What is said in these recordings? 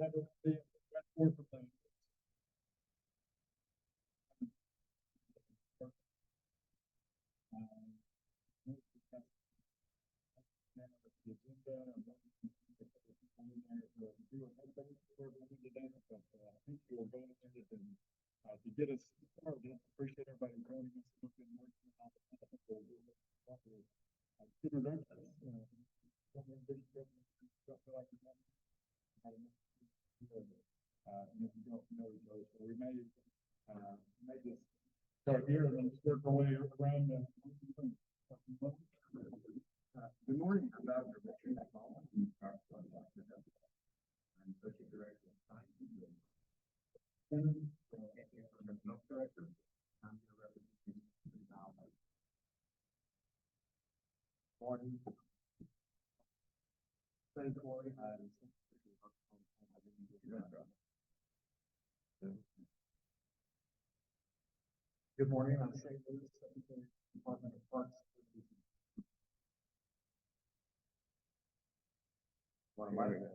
never been Wes Ward from the the agenda and what we do everything for today, but I think you're going in it and to get us started. Appreciate everybody joining us. We've been working on the introductions. And if you don't know each other, so we may just start here and then work our way around. Good morning, I'm Dr. Richard McMullen. I'm Associate Director of Science and Health Director. I'm here representing the Valley. Morning. Thank you. Good morning, I'm Shane Lewis, Secretary of the Department of Parks. What am I doing?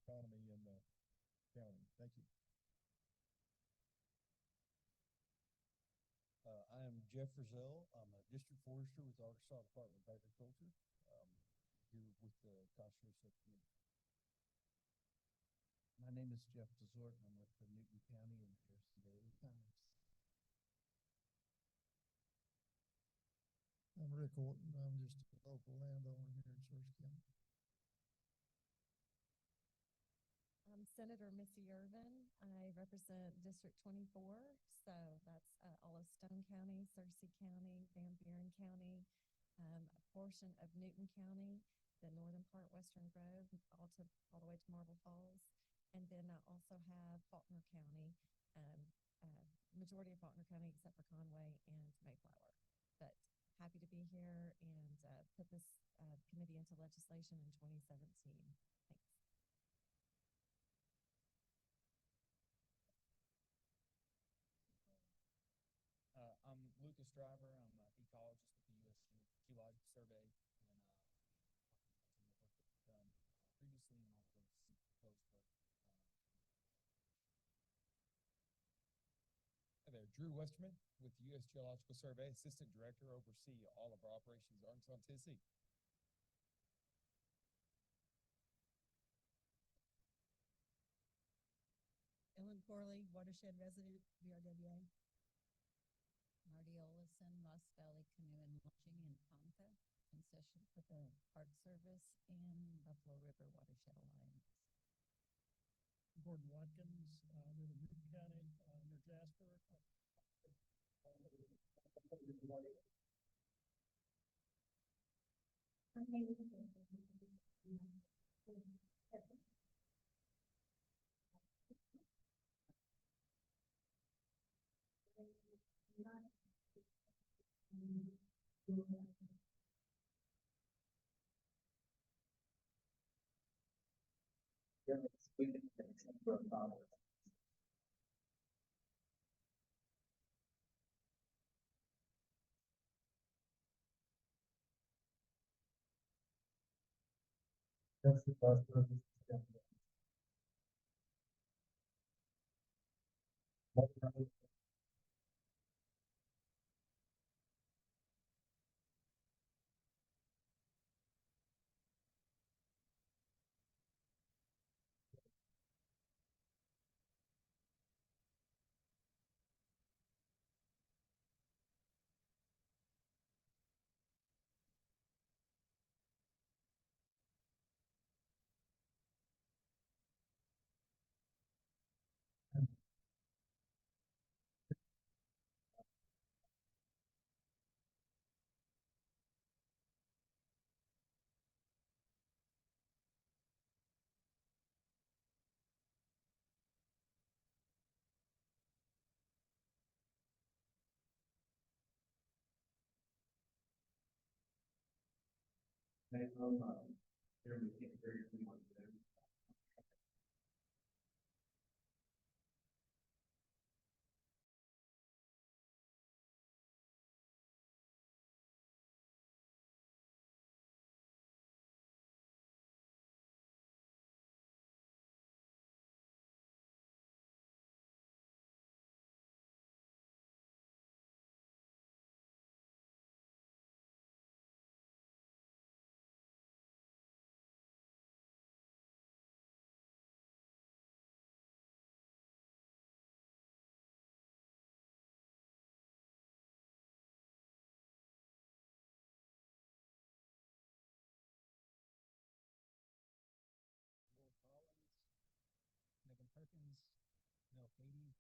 Economy in the county. Thank you. I am Jeff Frizzell. I'm a district forester with the Arkansas Department of Agriculture. Here with the Agriculture Secretary. My name is Jeff Desort, and I'm with the Newton County and Harrison Daily Times. I'm Rick Orton. I'm just a local landowner here in Source County. I'm Senator Missy Irvin. I represent District 24, so that's all of Stone County, Searcy County, Van Buren County, a portion of Newton County, the northern part, Western Grove, all the way to Marble Falls, and then I also have Faulkner County, majority of Faulkner County except for Conway and Mayflower. But happy to be here and put this committee into legislation in 2017. Thanks. I'm Lucas Driver. I'm an ecologist with the U.S. Geological Survey, and done previously and also close work. Hi there, Drew Westerman with the U.S. Geological Survey, Assistant Director, oversee all of our operations in Arkansas and Tennessee. Ellen Corley, Watershed Resident, VRWA. Marty Olison, Lost Valley Canoe and Launching in Ponca, concession for the Park Service and Buffalo River Watershed Alliance. Gordon Watkins, live in Newton County, near Jasper. That's the best purpose. Hey, everybody can't hear you. We want to do. Megan Perkins, Mel Cady,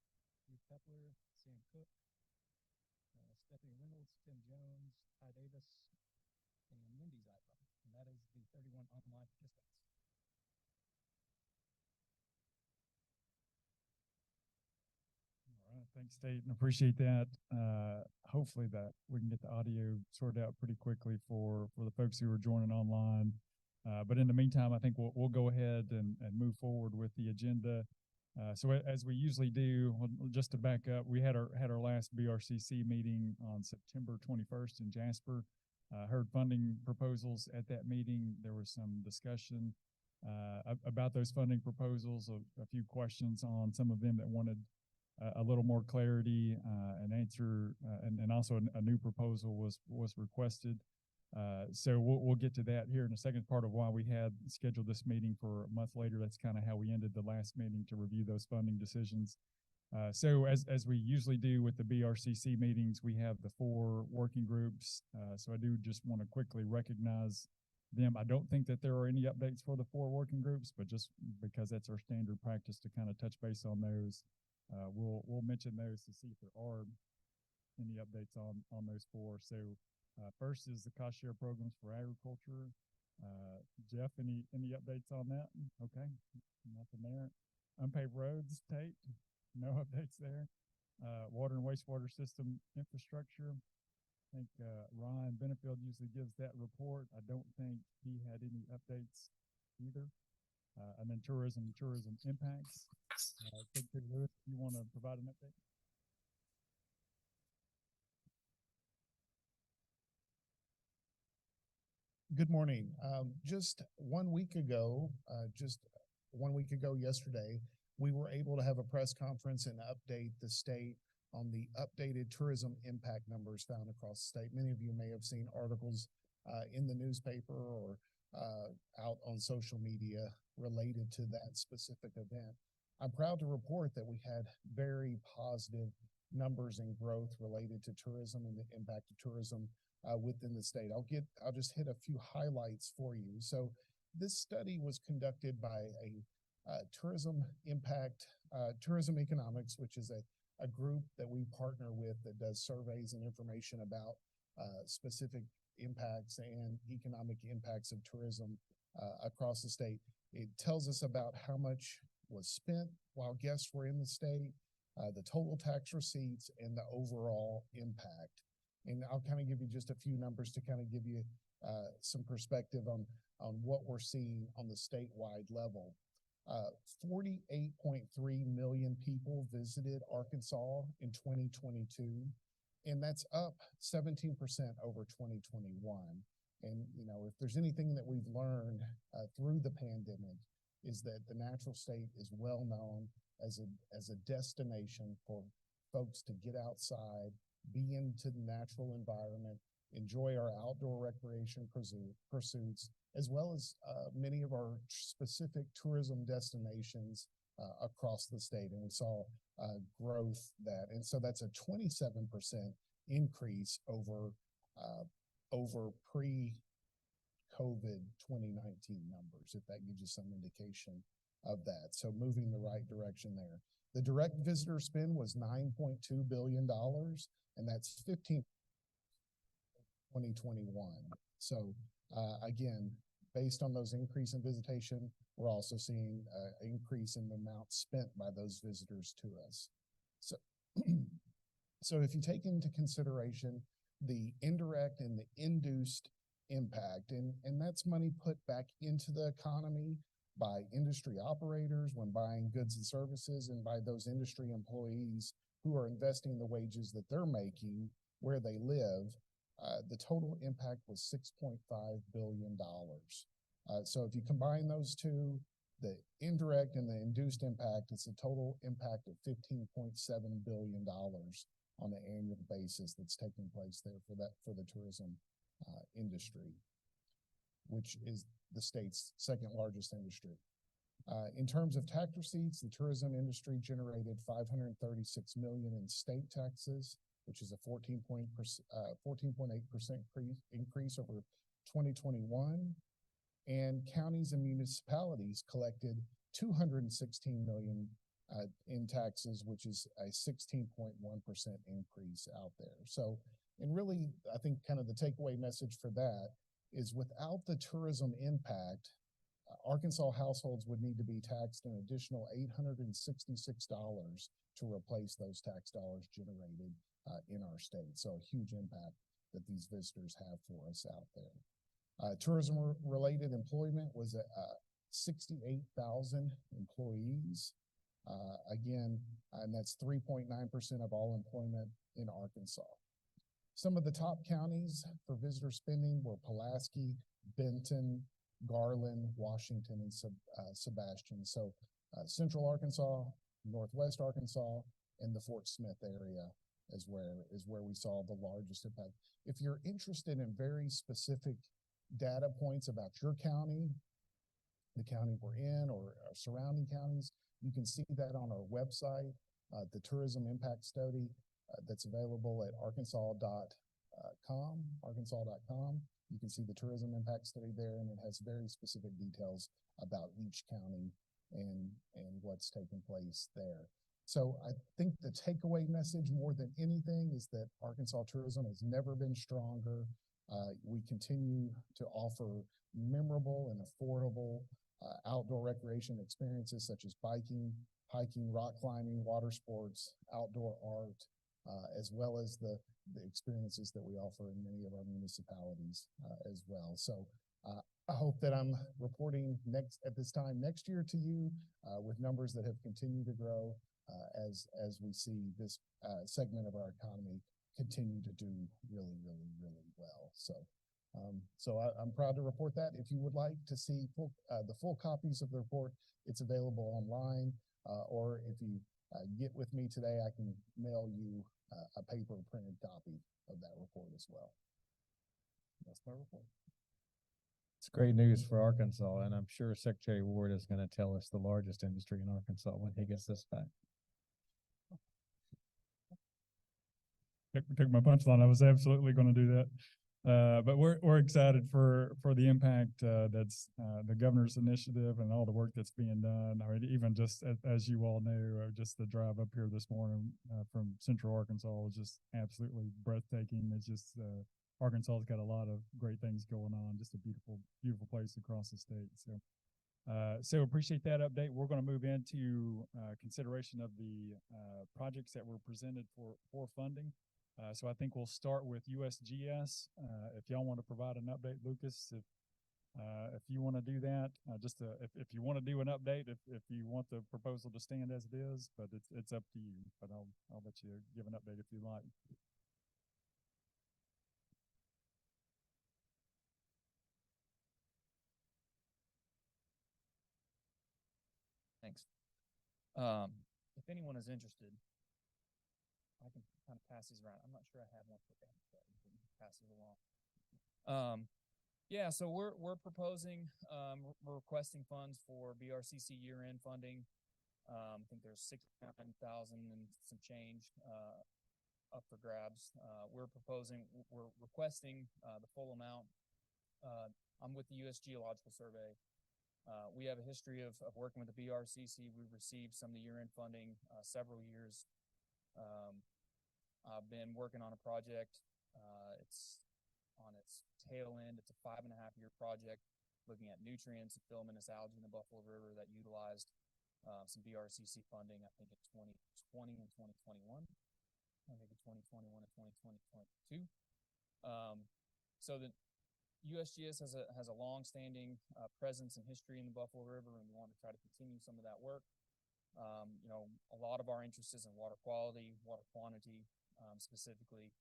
Ruth Pepler, Sam Cook, Stephanie Reynolds, Tim Jones, Ty Davis, and Mindy Zeitler. And that is the 31 online participants. All right, thanks, Tate, and appreciate that. Hopefully that we can get the audio sorted out pretty quickly for the folks who are joining online. But in the meantime, I think we'll go ahead and move forward with the agenda. So as we usually do, just to back up, we had our last BRCC meeting on September 21st in Jasper. Heard funding proposals at that meeting. There was some discussion about those funding proposals, a few questions on some of them that wanted a little more clarity and answer, and also a new proposal was requested. So we'll get to that here in the second part of why we had scheduled this meeting for a month later. That's kind of how we ended the last meeting to review those funding decisions. So as we usually do with the BRCC meetings, we have the 4 working groups. So I do just want to quickly recognize them. I don't think that there are any updates for the 4 working groups, but just because that's our standard practice to kind of touch base on those, we'll mention those to see if there are any updates on those 4. So first is the cost share programs for agriculture. Jeff, any updates on that? Okay, nothing there. Unpaved roads, Tate, no updates there. Water and wastewater system infrastructure. I think Ryan Benefield usually gives that report. I don't think he had any updates either. And then tourism impacts. Secretary Lewis, you want to provide an update? Good morning. Just 1 week ago yesterday, we were able to have a press conference and update the state on the updated tourism impact numbers found across the state. Many of you may have seen articles in the newspaper or out on social media related to that specific event. I'm proud to report that we had very positive numbers and growth related to tourism and the impact of tourism within the state. I'll just hit a few highlights for you. So this study was conducted by a tourism economics, which is a group that we partner with that does surveys and information about specific impacts and economic impacts of tourism across the state. It tells us about how much was spent while guests were in the state, the total tax receipts, and the overall impact. And I'll kind of give you just a few numbers to kind of give you some perspective on what we're seeing on the statewide level. 48.3 million people visited Arkansas in 2022, and that's up 17% over 2021. And, you know, if there's anything that we've learned through the pandemic, is that the natural state is well known as a destination for folks to get outside, be into the natural environment, enjoy our outdoor recreation pursuits, as well as many of our specific tourism destinations across the state. And we saw growth that, and so that's a 27% increase over pre-COVID 2019 numbers, if that gives you some indication of that. So moving the right direction there. The direct visitor spend was $9.2 billion, and that's 15 2021. So again, based on those increase in visitation, we're also seeing an increase in the amount spent by those visitors to us. So, so if you take into consideration the indirect and the induced impact. And that's money put back into the economy by industry operators when buying goods and services, and by those industry employees who are investing the wages that they're making where they live. The total impact was $6.5 billion. So if you combine those two, the indirect and the induced impact, it's a total impact of $15.7 billion on an annual basis that's taking place there for the tourism industry, which is the state's second largest industry. In terms of tax receipts, the tourism industry generated $536 million in state taxes, which is a 14.8% increase over 2021. And counties and municipalities collected $216 million in taxes, which is a 16.1% increase out there. So, and really, I think kind of the takeaway message for that is without the tourism impact, Arkansas households would need to be taxed an additional $866 to replace those tax dollars generated in our state. So a huge impact that these visitors have for us out there. Tourism-related employment was at 68,000 employees. Again, and that's 3.9% of all employment in Arkansas. Some of the top counties for visitor spending were Pulaski, Benton, Garland, Washington, and Sebastian. So Central Arkansas, Northwest Arkansas, and the Fort Smith area is where we saw the largest impact. If you're interested in very specific data points about your county, the county we're in, or surrounding counties, you can see that on our website, the Tourism Impact Study that's available at arkansas.com. You can see the Tourism Impact Study there, and it has very specific details about each county and what's taking place there. So I think the takeaway message more than anything is that Arkansas tourism has never been stronger. We continue to offer memorable and affordable outdoor recreation experiences such as biking, hiking, rock climbing, water sports, outdoor art, as well as the experiences that we offer in many of our municipalities as well. So I hope that I'm reporting at this time next year to you with numbers that have continued to grow as we see this segment of our economy continue to do really, really, really well. So I'm proud to report that. If you would like to see the full copies of the report, it's available online, or if you get with me today, I can mail you a paper printed copy of that report as well. That's my report. It's great news for Arkansas, and I'm sure Secretary Ward is going to tell us the largest industry in Arkansas when he gets this back. Took my punchline. I was absolutely going to do that. But we're excited for the impact that's the governor's initiative and all the work that's being done. I mean, even just as you all know, just the drive up here this morning from Central Arkansas was just absolutely breathtaking. It's just Arkansas's got a lot of great things going on. Just a beautiful, beautiful place across the state. So appreciate that update. We're going to move into consideration of the projects that were presented for funding. So I think we'll start with USGS. If y'all want to provide an update, Lucas, if you want to do that, if you want to do an update, if you want the proposal to stand as it is, but it's up to you. But I'll let you give an update if you like. Thanks. If anyone is interested, I can kind of pass these around. I'm not sure I have one for them, but I can pass it along. Yeah, so we're proposing, we're requesting funds for BRCC year-end funding. I think there's 6,000 and some change up for grabs. We're requesting the full amount. I'm with the U.S. Geological Survey. We have a history of working with the BRCC. We've received some of the year-end funding several years. I've been working on a project. It's on its tail end. It's a 5.5-year project looking at nutrients and filamentous algae in the Buffalo River that utilized some BRCC funding, I think in 2020 and 2021. I think in 2021 and 2022. So the USGS has a long-standing presence and history in the Buffalo River, and we want to try to continue some of that work. A lot of our interest is in water quality, water quantity, specifically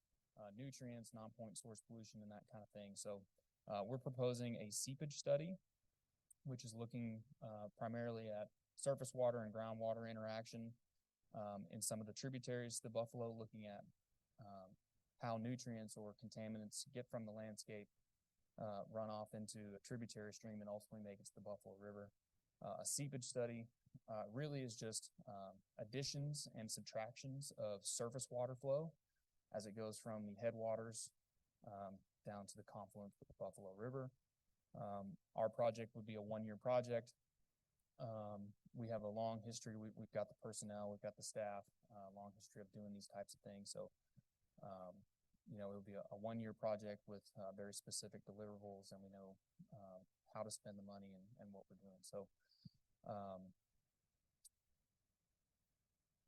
nutrients, non-point source pollution, and that kind of thing. So we're proposing a seepage study, which is looking primarily at surface water and groundwater interaction in some of the tributaries to the Buffalo, looking at how nutrients or contaminants get from the landscape, run off into a tributary stream, and ultimately make it to the Buffalo River. A seepage study really is just additions and subtractions of surface water flow as it goes from the headwaters down to the confluence with the Buffalo River. Our project would be a one-year project. We have a long history. We've got the personnel, we've got the staff, long history of doing these types of things. So, it'll be a one-year project with very specific deliverables, and we know how to spend the money and what we're doing. So,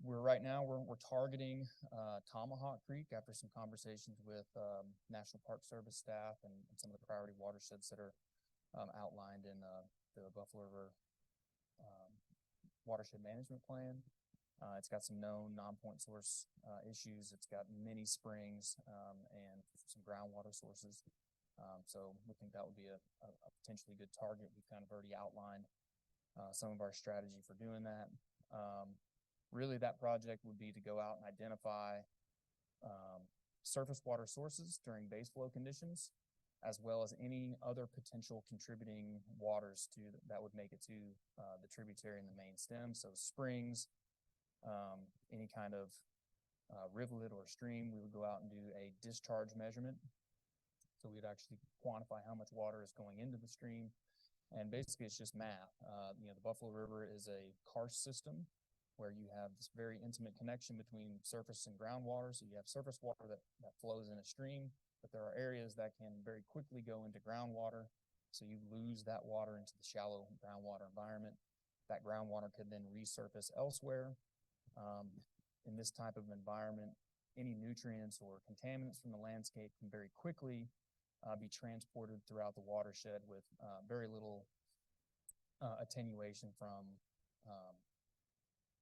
right now we're targeting Tomahawk Creek after some conversations with National Park Service staff and some of the priority watersheds that are outlined in the Buffalo River Watershed Management Plan. It's got some known non-point source issues. It's got many springs and some groundwater sources. So we think that would be a potentially good target. We've kind of already outlined some of our strategy for doing that. Really, that project would be to go out and identify surface water sources during base flow conditions, as well as any other potential contributing waters that would make it to the tributary and the main stem. So springs, any kind of rivulet or stream, we would go out and do a discharge measurement. So we'd actually quantify how much water is going into the stream. And basically it's just math. The Buffalo River is a karst system where you have this very intimate connection between surface and groundwater. So you have surface water that flows in a stream, but there are areas that can very quickly go into groundwater. So you lose that water into the shallow groundwater environment. That groundwater could then resurface elsewhere. In this type of environment, any nutrients or contaminants from the landscape can very quickly be transported throughout the watershed with very little attenuation from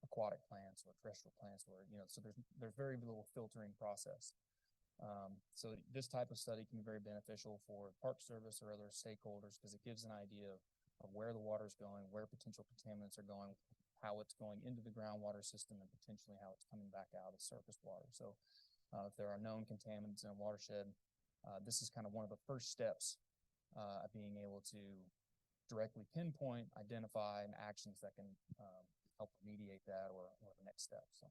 aquatic plants or terrestrial plants, or so there's very little filtering process. So this type of study can be very beneficial for Park Service or other stakeholders because it gives an idea of where the water is going, where potential contaminants are going, how it's going into the groundwater system, and potentially how it's coming back out as surface water. So if there are known contaminants in a watershed, this is kind of one of the first steps of being able to directly pinpoint, identify, and actions that can help remediate that or the next step. So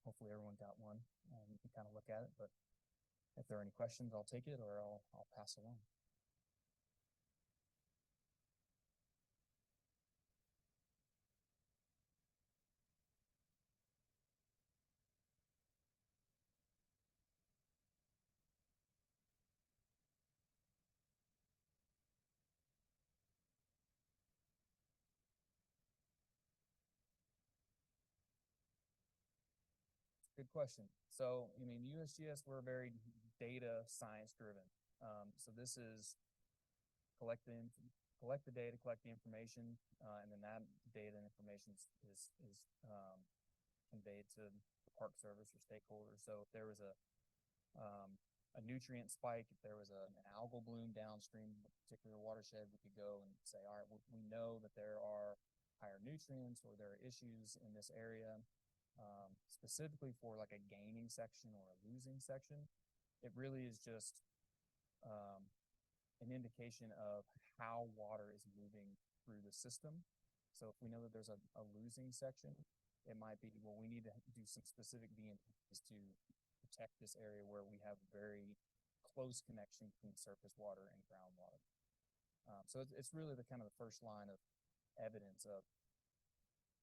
hopefully everyone got one and you can kind of look at it, but if there are any questions, I'll take it or I'll pass along. Good question. So, USGS, we're very data science driven. So this is collect the data, collect the information, and then that data and information is conveyed to the Park Service or stakeholders. So if there was a nutrient spike, if there was an algal bloom downstream of a particular watershed, we could go and say, all right, we know that there are higher nutrients or there are issues in this area. Specifically for like a gaining section or a losing section, it really is just an indication of how water is moving through the system. So if we know that there's a losing section, it might be, well, we need to do some specific VNPs to protect this area where we have very close connection between surface water and groundwater. So it's really the kind of the first line of evidence of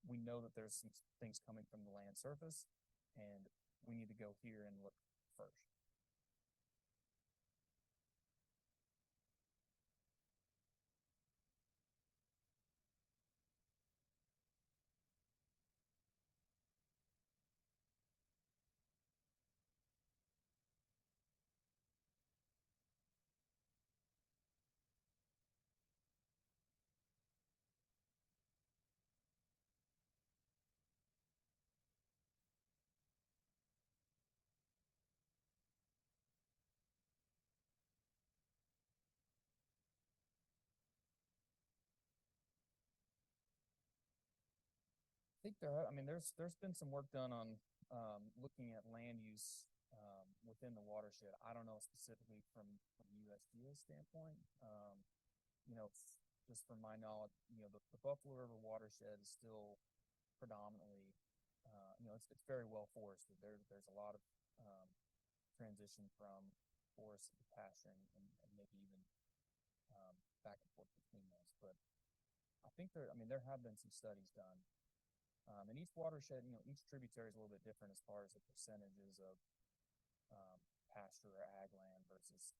we know that there's some things coming from the land surface, and we need to go here and look first. think there's been some work done on, looking at land use, within the watershed. I don't know specifically from USGS standpoint. Just from my knowledge, the Buffalo River watershed is still predominantly, it's very well forested. There's a lot of, transition from forest to pasturing and maybe even, back and forth between those. But I think there have been some studies done. And each watershed, each tributary is a little bit different as far as the percentages of, pasture or ag land versus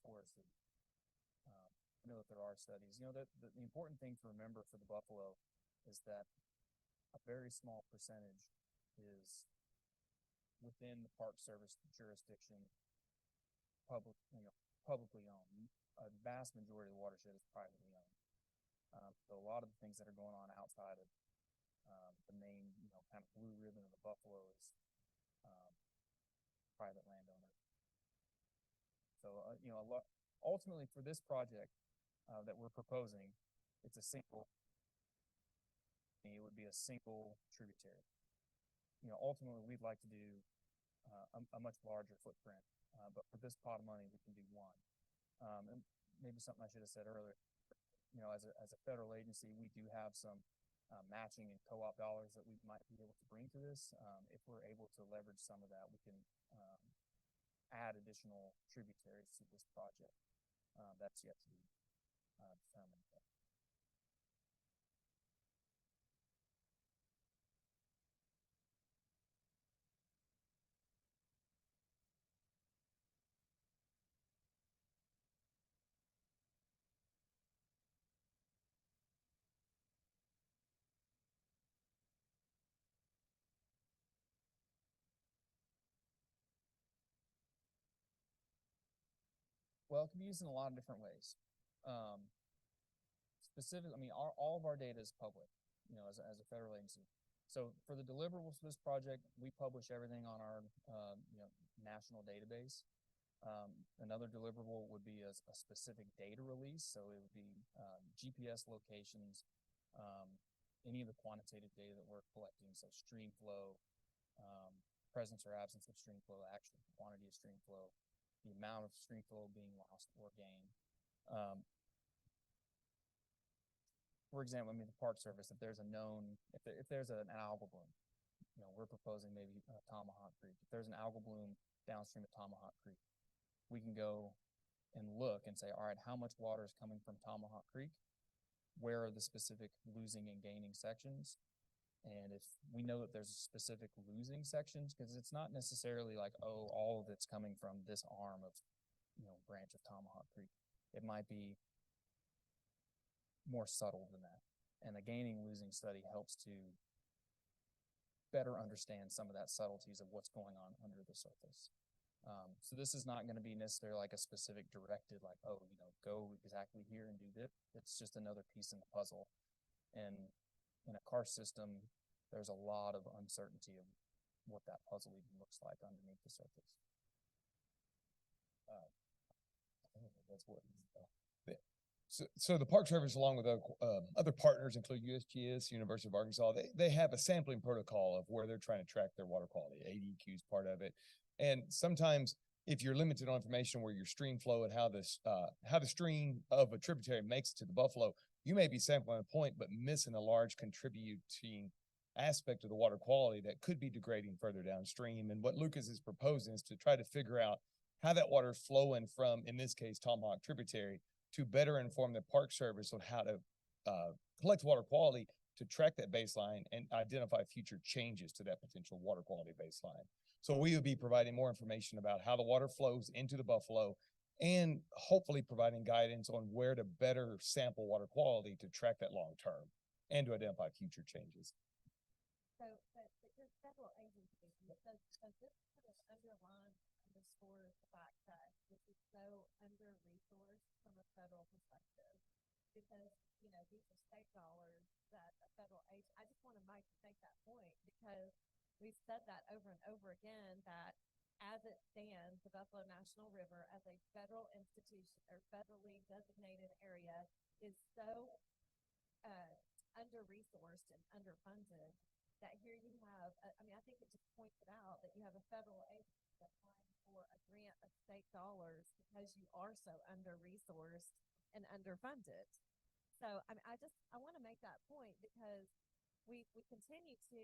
forested. I know that there are studies. The important thing to remember for the buffalo is that a very small percentage is within the Park Service jurisdiction, publicly owned. A vast majority of the watershed is privately owned. So a lot of the things that are going on outside of, the main, kind of blue ribbon of the buffalo is, private landowner. So, ultimately for this project, that we're proposing, it would be a single tributary. Ultimately we'd like to do, a much larger footprint, but for this pot of money, we can do one. And maybe something I should have said earlier, as a federal agency, we do have some, matching and co-op dollars that we might be able to bring to this. If we're able to leverage some of that, we can, add additional tributaries to this project. That's yet to be, determined. Well, it can be used in a lot of different ways. Specifically, all of our data is public, as a federal agency. So for the deliverables for this project, we publish everything on our, national database. Another deliverable would be a specific data release. So it would be, GPS locations, any of the quantitative data that we're collecting. So stream flow, presence or absence of stream flow, actual quantity of stream flow, the amount of stream flow being lost or gained. For example, the Park Service, if there's an algal bloom, we're proposing maybe Tomahawk Creek. If there's an algal bloom downstream of Tomahawk Creek, we can go and look and say, all right, how much water is coming from Tomahawk Creek? Where are the specific losing and gaining sections? And if we know that there's specific losing sections, because it's not necessarily like, oh, all of it's coming from this arm of, branch of Tomahawk Creek. It might be more subtle than that. And the gaining losing study helps to better understand some of that subtleties of what's going on under the surface. So this is not going to be necessarily like a specific directive, like, oh, go exactly here and do this. It's just another piece in the puzzle. And in a karst system, there's a lot of uncertainty of what that puzzle even looks like underneath the surface. That's what. So the Park Service, along with other partners, include USGS, University of Arkansas, they have a sampling protocol of where they're trying to track their water quality. ADQ is part of it. And sometimes if you're limited on information where your stream flow and how the stream of a tributary makes it to the buffalo, you may be sampling a point, but missing a large contributing aspect of the water quality that could be degrading further downstream. And what Lucas is proposing is to try to figure out how that water is flowing from, in this case, Tomahawk tributary, to better inform the Park Service on how to collect water quality, to track that baseline and identify future changes to that potential water quality baseline. So we would be providing more information about how the water flows into the buffalo and hopefully providing guidance on where to better sample water quality to track that long term and to identify future changes. But your federal agency, so this kind of underlines, underscores the fact that this is so under-resourced from a federal perspective. Because, these are state dollars that a federal agency, I just want to make that point because we've said that over and over again, that as it stands, the Buffalo National River as a federal institution or federally designated area is so under-resourced and underfunded that here you have, I mean, I think it just pointed out that you have a federal agency applying for a grant of state dollars because you are so under-resourced and underfunded. So, I mean, I want to make that point because we continue to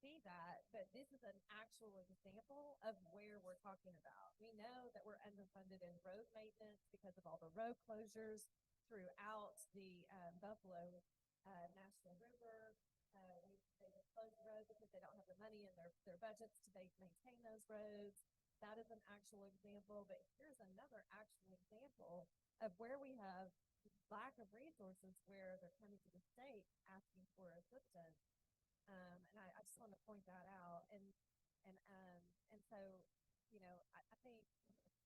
see that, but this is an actual example of where we're talking about. We know that we're underfunded in road maintenance because of all the road closures throughout the Buffalo National River. They just close the road because they don't have the money in their budgets to maintain those roads. That is an actual example, but here's another actual example of where we have lack of resources where they're coming to the state asking for assistance. And I just want to point that out. And so, you know, I think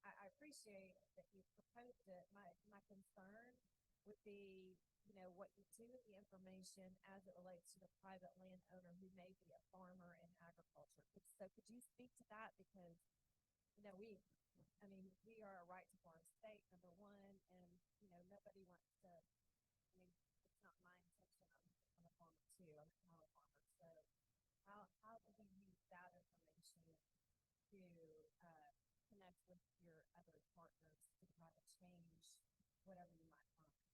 I appreciate that you proposed it. My concern would be, you know, what you do with the information as it relates to the private landowner who may be a farmer in agriculture. So could you speak to that? Because, you know, we are a right to farm state, number one, and, you know, nobody wants to, I mean, it's not my intention. I'm a farmer too. I'm a cow farmer. So how do you use that information to connect with your other partners to try to change whatever you might find?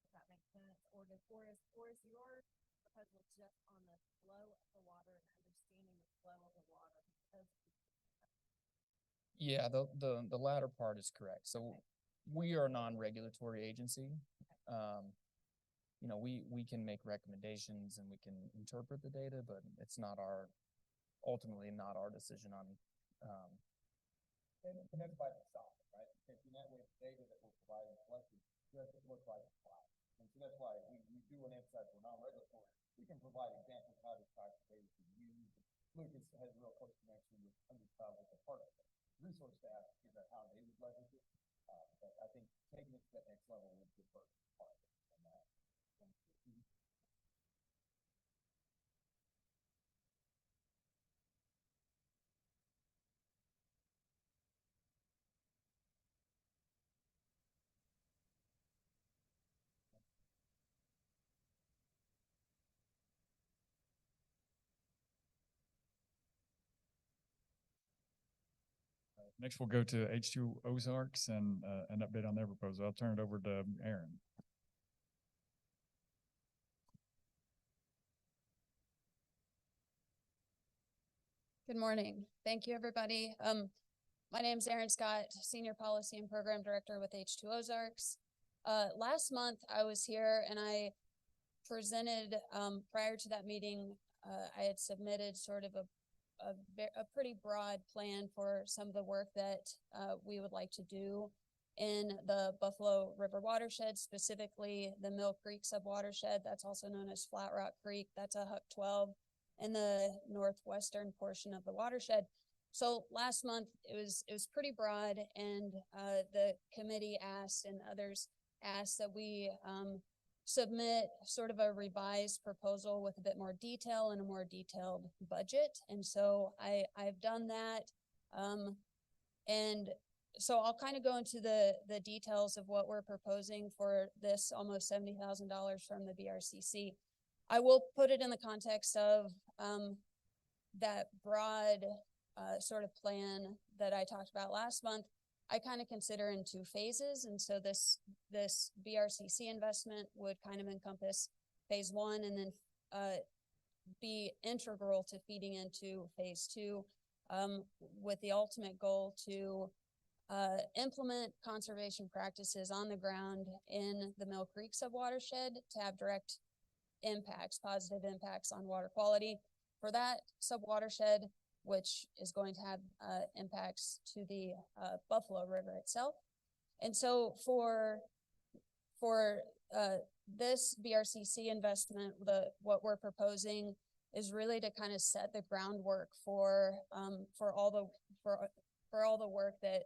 Does that make sense? Or is your proposal just on the flow of the water and understanding the flow of the water? Yeah, the latter part is correct. So we are a non-regulatory agency. You know, we can make recommendations and we can interpret the data, but it's not ultimately not our decision on. And that's by design, right? Because in that way, the data that we're providing collected doesn't look like it's flat. And so that's why we do want to emphasize we're non-regulatory. We can provide examples of how this type of data is used. Lucas has a real close connection with with the part of the resource staff to figure out how they would leverage it. But I think taking it to that next level would be the first part of that. Next, we'll go to H2 Ozarks and an update on their proposal. I'll turn it over to Aaron. Good morning. Thank you, everybody. My name is Aaron Scott, Senior Policy and Program Director with H2 Ozarks. Last month, I was here and I presented, prior to that meeting, I had submitted sort of a pretty broad plan for some of the work that we would like to do in the Buffalo River Watershed, specifically the Mill Creek subwatershed. That's also known as Flat Rock Creek. That's a Huck 12 in the northwestern portion of the watershed. So last month it was pretty broad, and the committee asked and others asked that we submit sort of a revised proposal with a bit more detail and a more detailed budget. And so I've done that. And so I'll kind of go into the details of what we're proposing for this almost $70,000 from the BRCC. I will put it in the context of that broad sort of plan that I talked about last month. I kind of consider in two phases. And so this BRCC investment would kind of encompass phase one and then be integral to feeding into phase two, with the ultimate goal to implement conservation practices on the ground in the Mill Creek subwatershed to have direct impacts, positive impacts on water quality for that subwatershed, which is going to have impacts to the Buffalo River itself. And so for this BRCC investment, what we're proposing is really to kind of set the groundwork for all the work that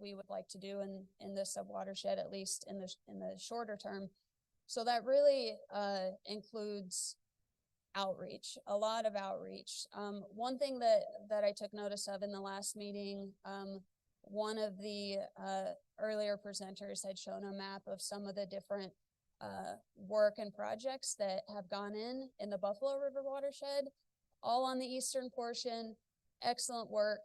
we would like to do in this subwatershed, at least in the shorter term. So that really includes outreach, a lot of outreach. One thing that I took notice of in the last meeting, one of the earlier presenters had shown a map of some of the different work and projects that have gone in the Buffalo River Watershed, all on the eastern portion. Excellent work.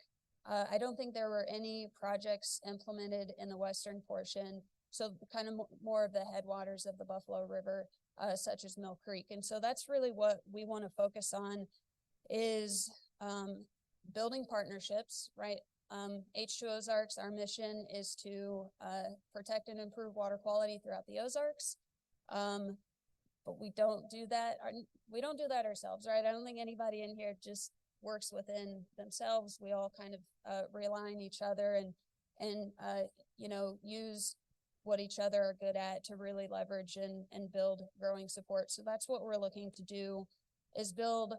I don't think there were any projects implemented in the western portion. So kind of more of the headwaters of the Buffalo River, such as Mill Creek. And so that's really what we want to focus on is building partnerships, right? H2 Ozarks, our mission is to protect and improve water quality throughout the Ozarks. But we don't do that. We don't do that ourselves, right? I don't think anybody in here just works within themselves. We all kind of rely on each other and you know, use what each other are good at to really leverage and build growing support. So that's what we're looking to do, is build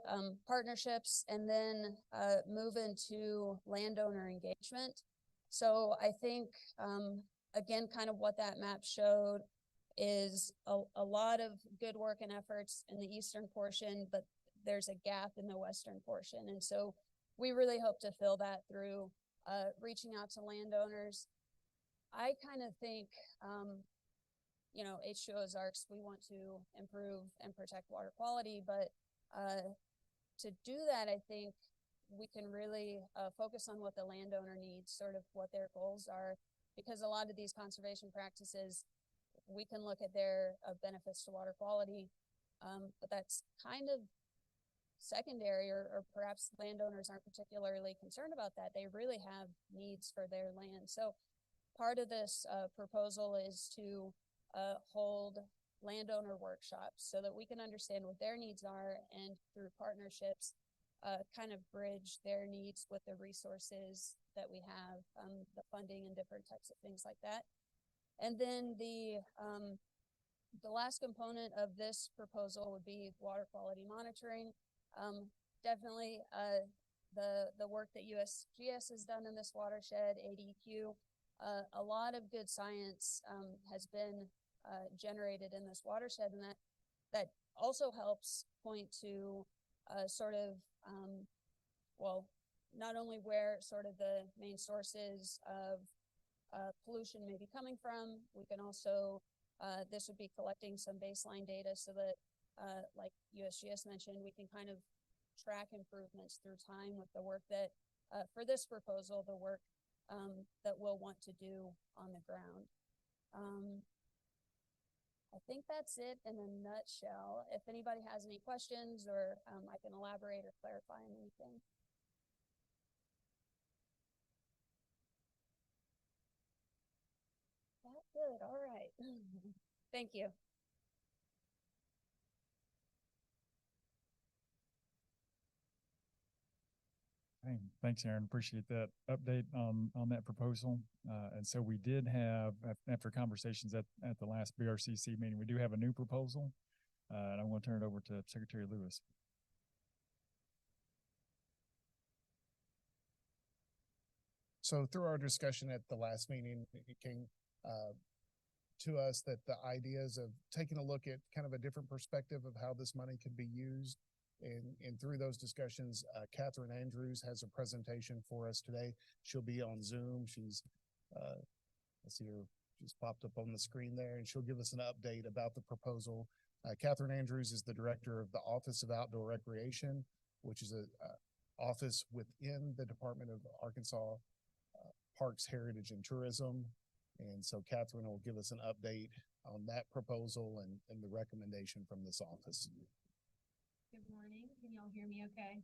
partnerships and then move into landowner engagement. So I think, again, kind of what that map showed is a lot of good work and efforts in the eastern portion, but there's a gap in the western portion. And so we really hope to fill that through reaching out to landowners. I kind of think, you know, H2 Ozarks, we want to improve and protect water quality, but to do that, I think we can really focus on what the landowner needs, sort of what their goals are, because a lot of these conservation practices, we can look at their benefits to water quality, but that's kind of secondary, or perhaps landowners aren't particularly concerned about that. They really have needs for their land. So part of this proposal is to hold landowner workshops so that we can understand what their needs are, and through partnerships, kind of bridge their needs with the resources that we have, the funding and different types of things like that. And then the last component of this proposal would be water quality monitoring. Definitely the work that USGS has done in this watershed, ADQ, a lot of good science has been generated in this watershed, and that also helps point to sort of, well, not only where sort of the main sources of pollution may be coming from, we can also, this would be collecting some baseline data so that, like USGS mentioned, we can kind of track improvements through time with the work that, for this proposal, the work that we'll want to do on the ground. I think that's it in a nutshell. If anybody has any questions, or I can elaborate or clarify on anything. That's good. All right. Thank you. Hey, thanks, Aaron. Appreciate that update on that proposal. And so we did have, after conversations at the last BRCC meeting, we do have a new proposal. And I want to turn it over to Secretary Lewis. So through our discussion at the last meeting, it came to us that the ideas of taking a look at kind of a different perspective of how this money could be used. And through those discussions, Catherine Andrews has a presentation for us today. She'll be on Zoom. She's, let's see her, she's popped up on the screen there, and she'll give us an update about the proposal. Catherine Andrews is the director of the Office of Outdoor Recreation, which is a office within the Department of Arkansas Parks, Heritage, and Tourism. And so Catherine will give us an update on that proposal and the recommendation from this office. Good morning. Can y'all hear me okay?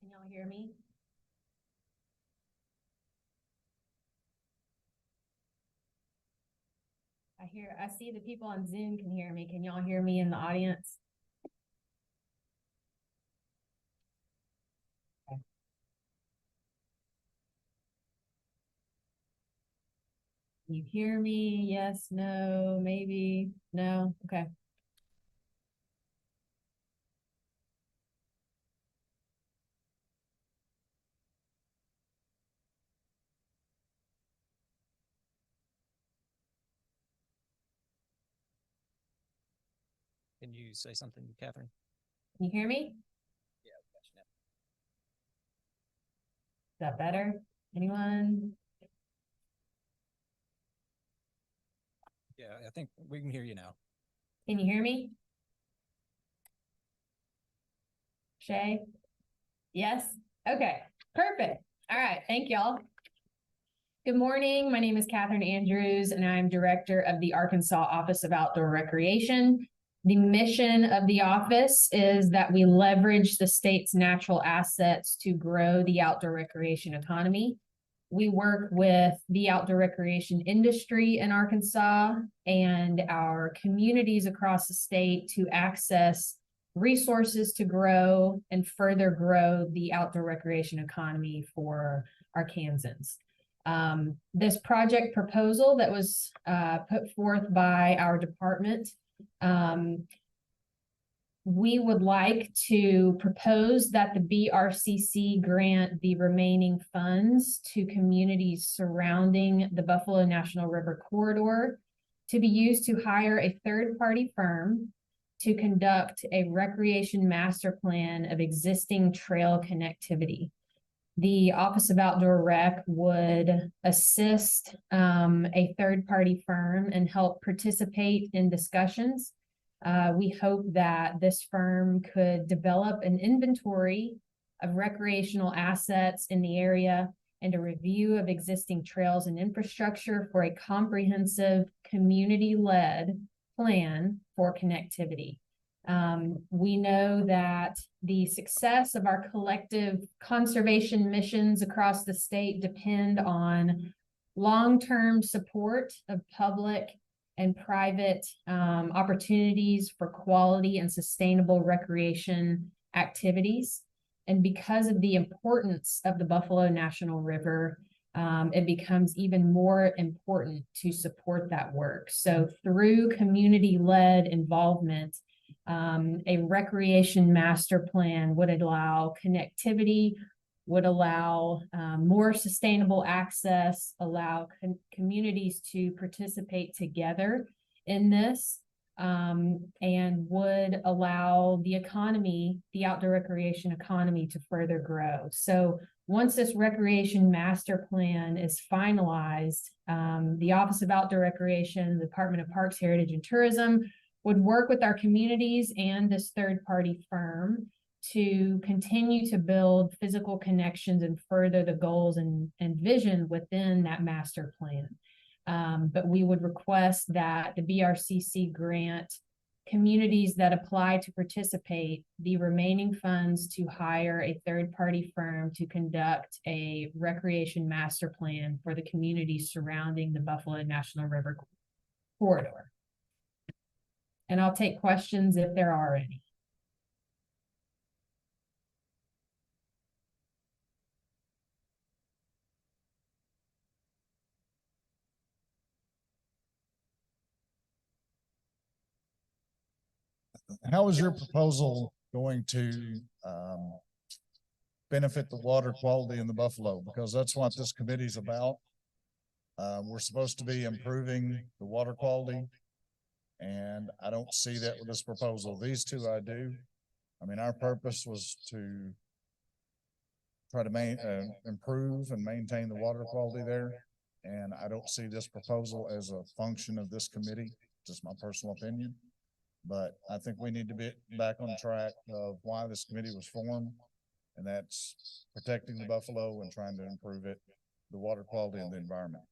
Can y'all hear me? I see the people on Zoom can hear me. Can y'all hear me in the audience? Okay. Can you hear me? Yes, no, maybe, no, okay. Can you say something, Catherine? Can you hear me? Yeah, got you now. Is that better? Anyone? Yeah, I think we can hear you now. Can you hear me? Shay? Yes? Okay, perfect. All right, thank y'all. Good morning. My name is Catherine Andrews, and I'm Director of the Arkansas Office of Outdoor Recreation. The mission of the office is that we leverage the state's natural assets to grow the outdoor recreation economy. We work with the outdoor recreation industry in Arkansas and our communities across the state to access resources to grow and further grow the outdoor recreation economy for Arkansans. This project proposal that was put forth by our department, we would like to propose that the BRCC grant the remaining funds to communities surrounding the Buffalo National River corridor to be used to hire a third-party firm to conduct a recreation master plan of existing trail connectivity. The Office of Outdoor Rec would assist a third-party firm and help participate in discussions. We hope that this firm could develop an inventory of recreational assets in the area and a review of existing trails and infrastructure for a comprehensive community-led plan for connectivity. We know that the success of our collective conservation missions across the state depend on long-term support of public and private opportunities for quality and sustainable recreation activities. And because of the importance of the Buffalo National River, it becomes even more important to support that work. So through community-led involvement, a recreation master plan would allow connectivity, would allow more sustainable access, allow communities to participate together in this, and would allow the economy, the outdoor recreation economy, to further grow. So once this recreation master plan is finalized, the Office of Outdoor Recreation, the Department of Parks, Heritage, and Tourism would work with our communities and this third-party firm to continue to build physical connections and further the goals and vision within that master plan. But we would request that the BRCC grant communities that apply to participate the remaining funds to hire a third-party firm to conduct a recreation master plan for the communities surrounding the Buffalo National River corridor. And I'll take questions if there are any. How is your proposal going to benefit the water quality in the Buffalo? Because that's what this committee's about. We're supposed to be improving the water quality, and I don't see that with this proposal. These two I do. I mean, our purpose was to try to improve and maintain the water quality there, and I don't see this proposal as a function of this committee, just my personal opinion. But I think we need to be back on track of why this committee was formed, and that's protecting the Buffalo and trying to improve it, the water quality and the environment.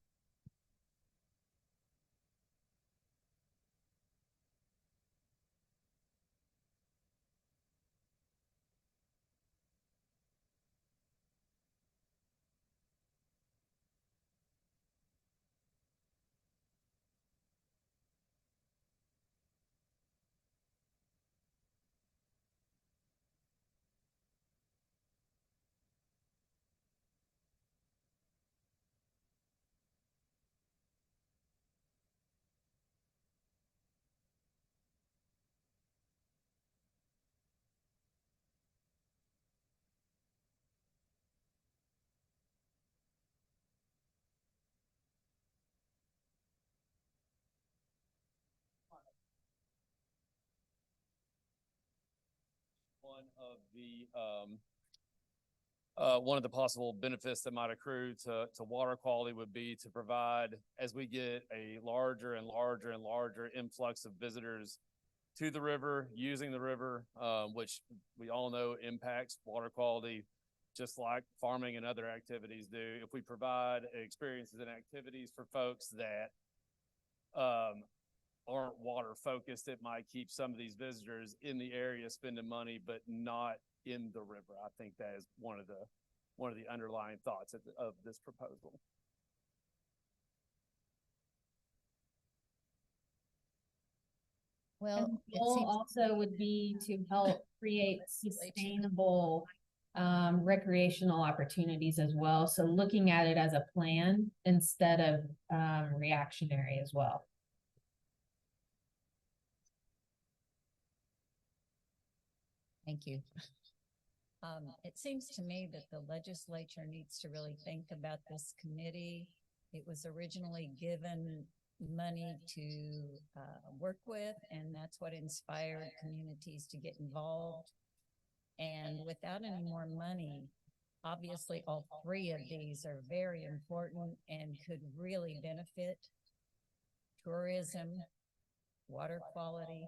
One of the one of the possible benefits that might accrue to water quality would be to provide, as we get a larger and larger and larger influx of visitors to the river, using the river, which we all know impacts water quality, just like farming and other activities do. If we provide experiences and activities for folks that aren't water focused, it might keep some of these visitors in the area spending money, but not in the river. I think that is one of the underlying thoughts of this proposal. Well, And the it goal seems also would be to help create sustainable recreational opportunities as well. So looking at it as a plan instead of reactionary as well. Thank you. It seems to me that the legislature needs to really think about this committee. It was originally given money to work with, and that's what inspired communities to get involved. And without any more money, obviously all three of these are very important and could really benefit tourism, water quality,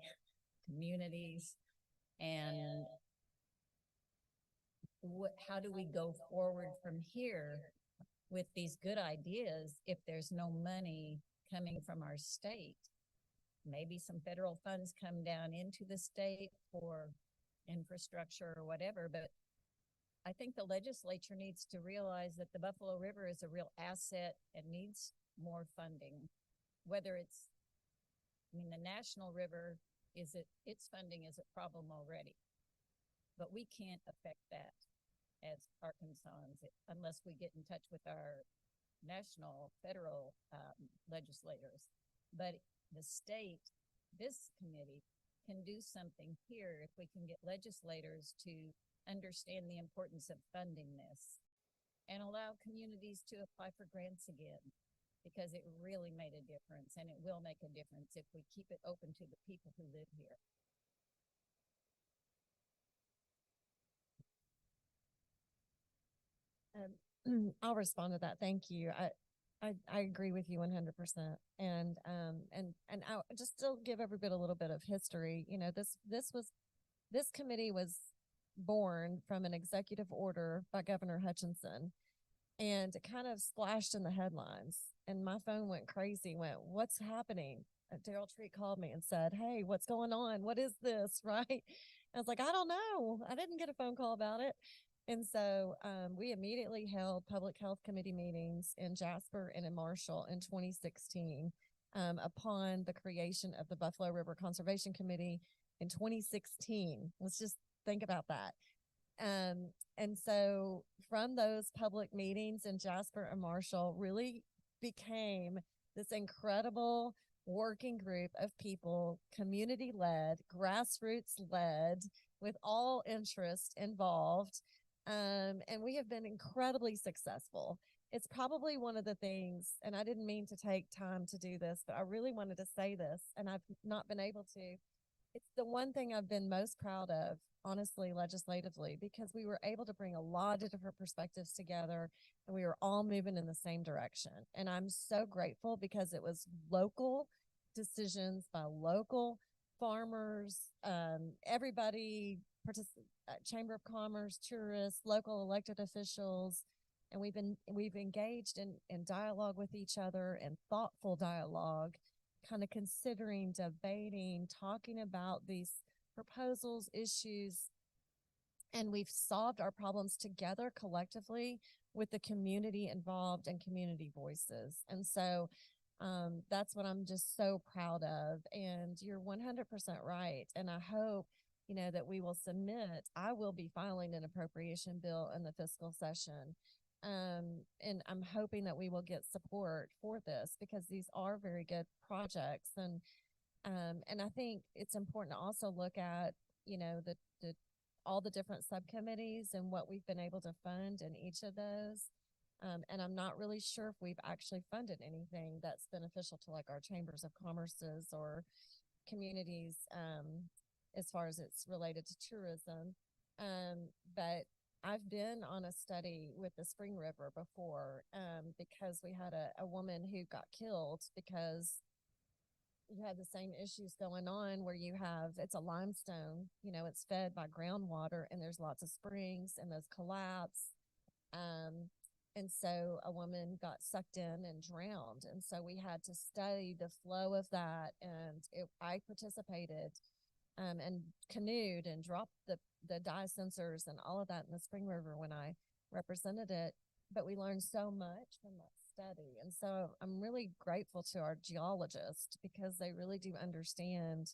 communities, and how do we go forward from here with these good ideas if there's no money coming from our state? Maybe some federal funds come down into the state for infrastructure or whatever, but I think the legislature needs to realize that the Buffalo River is a real asset and needs more funding. Whether it's, I mean, the national river, its funding is a problem already, but we can't affect that as Arkansans unless we get in touch with our national, federal legislators. But the state, this committee can do something here if we can get legislators to understand the importance of funding this and allow communities to apply for grants again, because it really made a difference, and it will make a difference if we keep it open to the people who live here. I'll respond to that. Thank you. I agree with you 100%. And I'll just still give everybody a little bit of history. You know, this committee was born from an executive order by Governor Hutchinson, and it kind of splashed in the headlines, and my phone went crazy, what's happening? Daryl Treat called me and said, hey, what's going on? What is this? Right? I was like, I don't know. I didn't get a phone call about it. And so we immediately held public health committee meetings in Jasper and in Marshall in 2016 upon the creation of the Buffalo River Conservation Committee in 2016. Let's just think about that. And so from those public meetings in Jasper and Marshall really became this incredible working group of people, community-led, grassroots-led, with all interest involved. And we have been incredibly successful. It's probably one of the things, and I didn't mean to take time to do this, but I really wanted to say this, and I've not been able to. It's the one thing I've been most proud of, honestly, legislatively, because we were able to bring a lot of different perspectives together, and we were all moving in the same direction. And I'm so grateful because it was local decisions by local farmers, everybody, Chamber of Commerce, tourists, local elected officials, and we've engaged in dialogue with each other, and thoughtful dialogue, kind of considering, debating, talking about these proposals, issues, and we've solved our problems together collectively with the community involved and community voices. And so that's what I'm just so proud of. And you're 100% right. And I hope, you know, that we will submit. I will be filing an appropriation bill in the fiscal session. And I'm hoping that we will get support for this, because these are very good projects. And I think it's important to also look at, you know, all the different subcommittees and what we've been able to fund in each of those. And I'm not really sure if we've actually funded anything that's beneficial to like our chambers of commerces or communities, as far as it's related to tourism. But I've been on a study with the Spring River before, because we had a woman who got killed because you have the same issues going on where you have, it's a limestone, you know, it's fed by groundwater and there's lots of springs and those collapse. And so a woman got sucked in and drowned. And so we had to study the flow of that. And I participated, and canoed and dropped the dye sensors and all of that in the Spring River when I represented it. But we learned so much from that study. And so I'm really grateful to our geologists because they really do understand.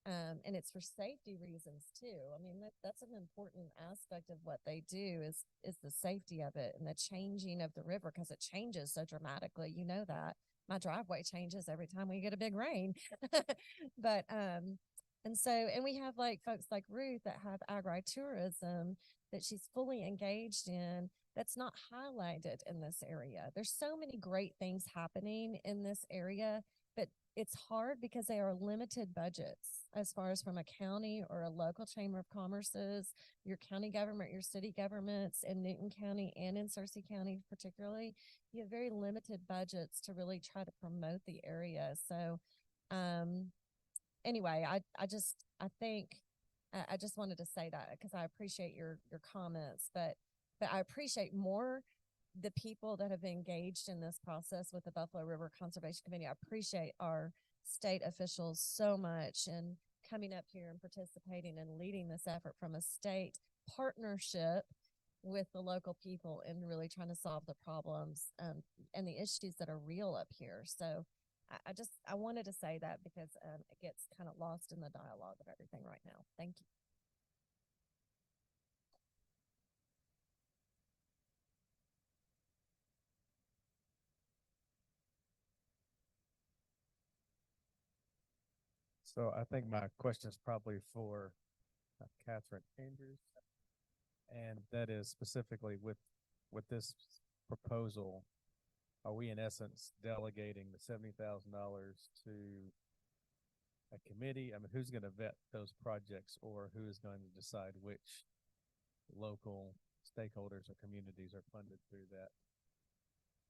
And it's for safety reasons too. I mean, that's an important aspect of what they do is the safety of it and the changing of the river, because it changes so dramatically. You know that my driveway changes every time we get a big rain. But and we have like folks like Ruth that have agritourism that she's fully engaged in, that's not highlighted in this area. There's so many great things happening in this area, but it's hard because they are limited budgets as far as from a county or a local chamber of commerce's, your county government, your city governments in Newton County and in Searcy County particularly. You have very limited budgets to really try to promote the area. So anyway, I just wanted to say that because I appreciate your comments, but I appreciate more the people that have engaged in this process with the Buffalo River Conservation Committee. I appreciate our state officials so much and coming up here and participating and leading this effort from a state partnership with the local people and really trying to solve the problems and the issues that are real up here. So I wanted to say that because it gets kind of lost in the dialogue of everything right now. Thank you. So I think my question is probably for Catherine Andrews. And that is specifically with this proposal, are we in essence delegating the $70,000 to a committee? I mean, who's going to vet those projects, or who is going to decide which local stakeholders or communities are funded through that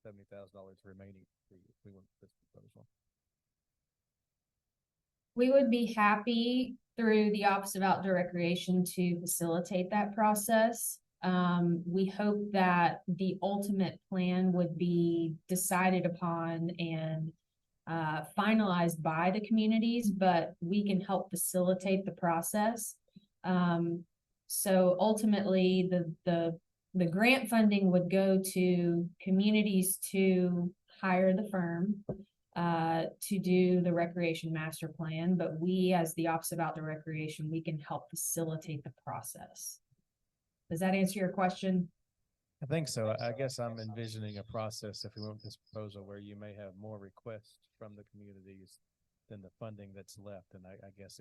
$70,000 remaining if we went with this proposal? We would be happy through the Office of Outdoor Recreation to facilitate that process. We hope that the ultimate plan would be decided upon and finalized by the communities, but we can help facilitate the process. So ultimately, the grant funding would go to communities to hire the firm to do the recreation master plan, but we, as the Office of Outdoor Recreation, we can help facilitate the process. Does that answer your question? I think so. I guess I'm envisioning a process, if we went with this proposal, where you may have more requests from the communities than the funding that's left. And I guess,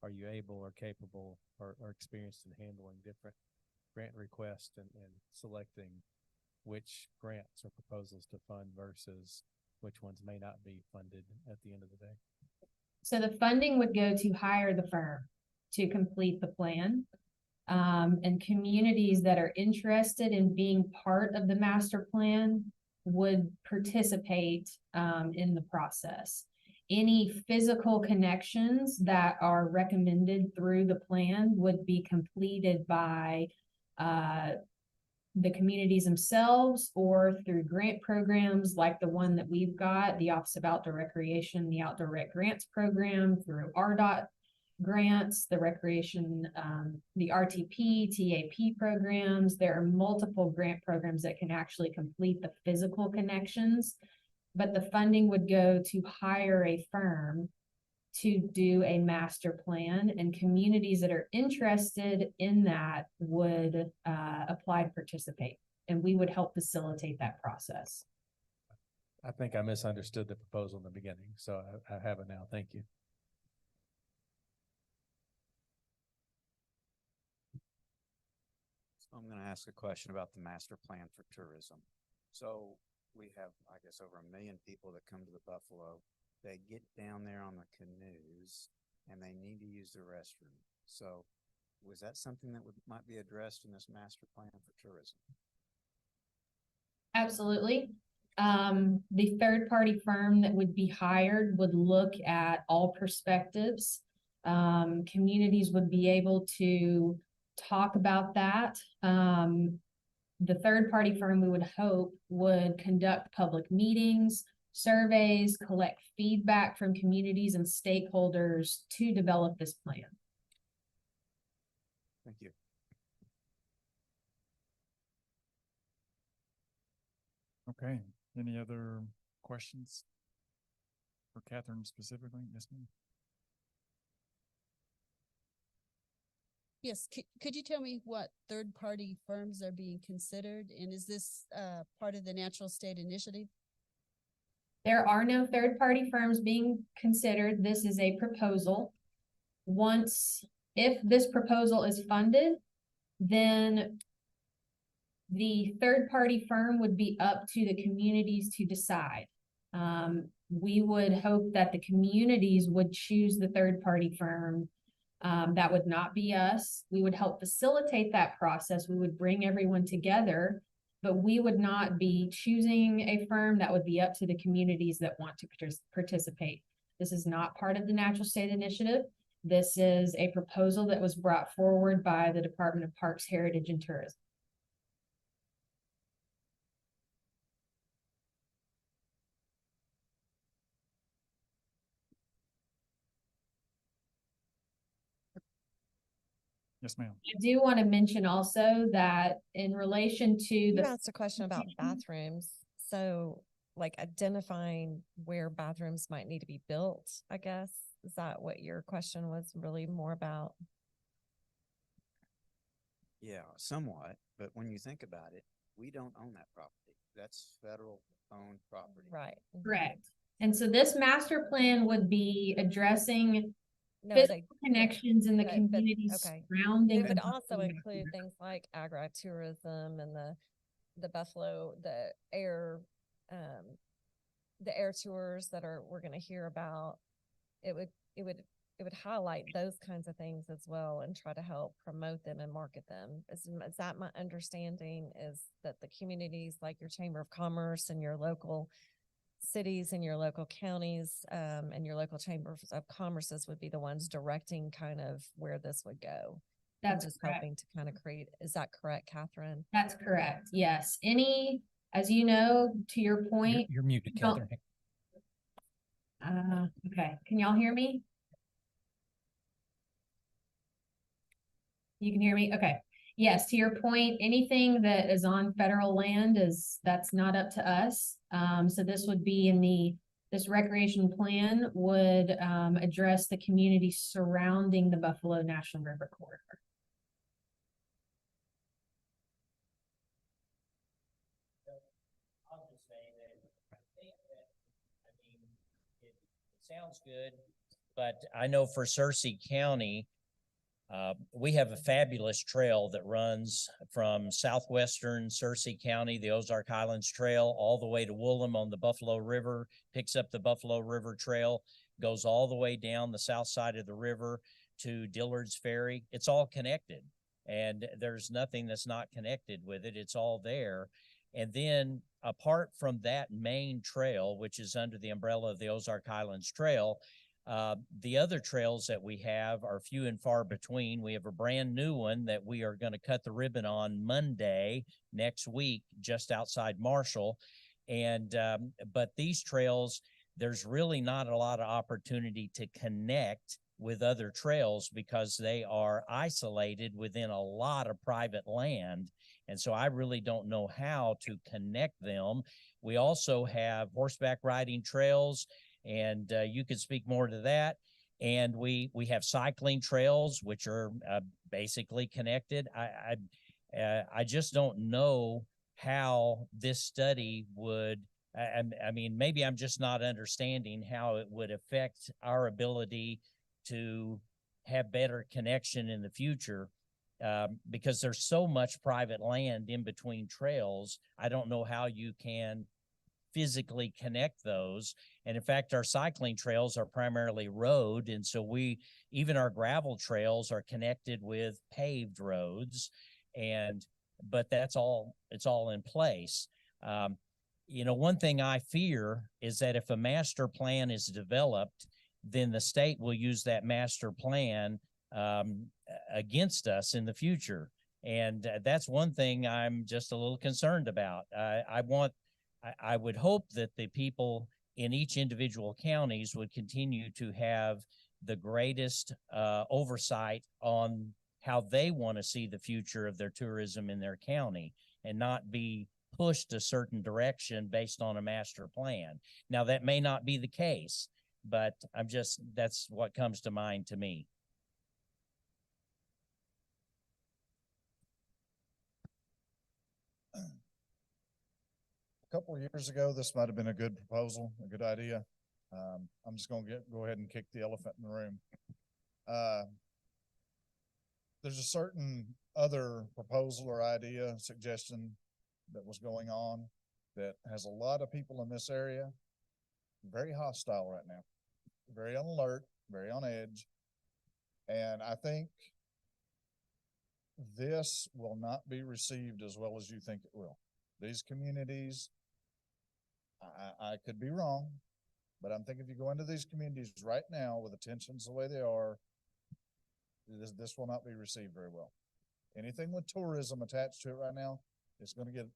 are you able or capable or experienced in handling different grant requests and selecting which grants or proposals to fund versus which ones may not be funded at the end of the day? So the funding would go to hire the firm to complete the plan. And communities that are interested in being part of the master plan would participate in the process. Any physical connections that are recommended through the plan would be completed by the communities themselves or through grant programs like the one that we've got, the Office of Outdoor Recreation, the Outdoor Rec Grants Program, through RDOT grants, the recreation, the RTP, TAP programs. There are multiple grant programs that can actually complete the physical connections, but the funding would go to hire a firm to do a master plan, and communities that are interested in that would apply to participate, and we would help facilitate that process. I think I misunderstood the proposal in the beginning, so I have it now. Thank you. So I'm going to ask a question about the master plan for tourism. So we have, I guess, over 1 million people that come to the Buffalo. They get down there on the canoes and they need to use the restroom. So Was that something that might be addressed in this master plan for tourism? Absolutely. The third-party firm that would be hired would look at all perspectives. Communities would be able to talk about that. The third-party firm, we would hope, would conduct public meetings, surveys, collect feedback from communities and stakeholders to develop this plan. Thank you. Okay, any other questions for Catherine specifically? Yes, ma'am. Yes, could you tell me what third-party firms are being considered? And is this part of the Natural State Initiative? There are no third-party firms being considered. This is a proposal. If this proposal is funded, then the third-party firm would be up to the communities to decide. We would hope that the communities would choose the third-party firm. That would not be us. We would help facilitate that process. We would bring everyone together, but we would not be choosing a firm. That would be up to the communities that want to participate. This is not part of the Natural State Initiative. This is a proposal that was brought forward by the Department of Parks, Heritage, and Tourism. Yes, ma'am. I do want to mention also that in relation to You the asked a question about bathrooms. So like identifying where bathrooms might need to be built, I guess. Is that what your question was really more about? Yeah, somewhat, but when you think about it, we don't own that property. That's federal owned property. Right. correct. And so this master plan would be addressing No, physical they, connections in the okay, but- communities okay. surrounding. It would the also Buffalo include River. things like agritourism and the Buffalo, the air tours that we're gonna hear about. It would highlight those kinds of things as well and try to help promote them and market them. Is that my understanding, is that the communities like your Chamber of Commerce and your local cities and your local counties and your local chambers of commerces would be the ones directing kind of where this would go. and That's just correct. helping to kind of create, is that correct, Catherine? That's correct. Yes. As you know, to your point. You're muted, don't- Catherine. Okay. Can y'all hear me? You can hear me? Okay. Yes, to your point, anything that is on federal land that's not up to us. So this would be this recreation plan would address the community surrounding the Buffalo National River Corridor. I'll just say that I think that, I mean, it sounds good, but I know for Searcy County, we have a fabulous trail that runs from southwestern Searcy County, the Ozark Highlands Trail, all the way to Woolham on the Buffalo River, picks up the Buffalo River Trail, goes all the way down the south side of the river to Dillard's Ferry. It's all connected, and there's nothing that's not connected with it. It's all there. And then apart from that main trail, which is under the umbrella of the Ozark Highlands Trail, the other trails that we have are few and far between. We have a brand new one that we are going to cut the ribbon on Monday next week, just outside Marshall. And, but these trails, there's really not a lot of opportunity to connect with other trails because they are isolated within a lot of private land. And so I really don't know how to connect them. We also have horseback riding trails, and you could speak more to that. And we have cycling trails, which are basically connected. I just don't know how this study would, I mean, maybe I'm just not understanding how it would affect our ability to have better connection in the future, because there's so much private land in between trails. I don't know how you can physically connect those. And in fact, our cycling trails are primarily road. And so even our gravel trails are connected with paved roads. But it's all in place. One thing I fear is that if a master plan is developed, then the state will use that master plan against us in the future. And that's one thing I'm just a little concerned about. I would hope that the people in each individual counties would continue to have the greatest oversight on how they want to see the future of their tourism in their county and not be pushed a certain direction based on a master plan. Now, that may not be the case, but that's what comes to mind to me. A couple of years ago, this might have been a good proposal, a good idea. I'm just going to go ahead and kick the elephant in the room. There's a certain other proposal or idea, suggestion that was going on that has a lot of people in this area very hostile right now, very on alert, very on edge. And I think this will not be received as well as you think it will. These communities, I could be wrong, but I'm thinking if you go into these communities right now with the tensions the way they are, this will not be received very well. Anything with tourism attached to it right now is going to get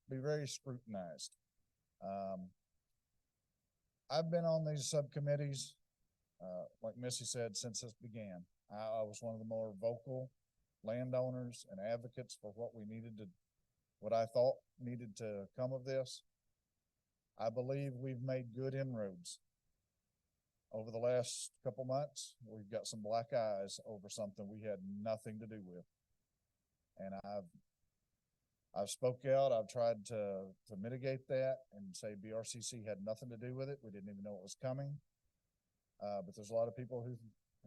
be very scrutinized. I've been on these subcommittees, like Missy said, since this began. I was one of the more vocal landowners and advocates for what I thought needed to come of this. I believe we've made good inroads. Over the last couple months, we've got some black eyes over something we had nothing to do with. And I've spoke out. I've tried to mitigate that and say BRCC had nothing to do with it. We didn't even know it was coming. But there's a lot of people who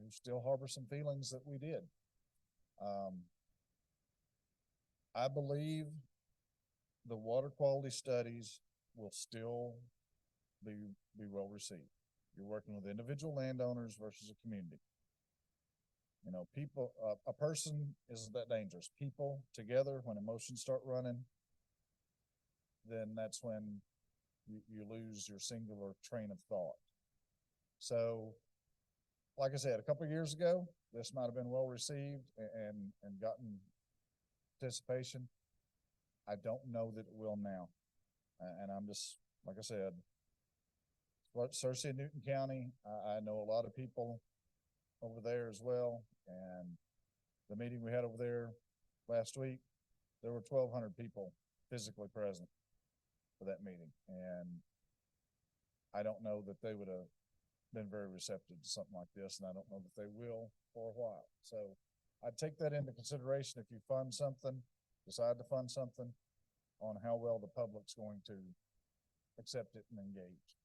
still harbor some feelings that we did. I believe the water quality studies will still be well received. You're working with individual landowners versus a community. People, a person isn't that dangerous. People together, when emotions start running, then that's when you lose your singular train of thought. So, like I said, a couple of years ago, this might have been well received and gotten participation. I don't know that it will now. And I'm just, like I said, Searcy and Newton County, I know a lot of people over there as well. And the meeting we had over there last week, there were 1,200 people physically present for that meeting. And I don't know that they would have been very receptive to something like this, and I don't know that they will for a while. So I'd take that into consideration if you fund something, decide to fund something, on how well the public's going to accept it and engage.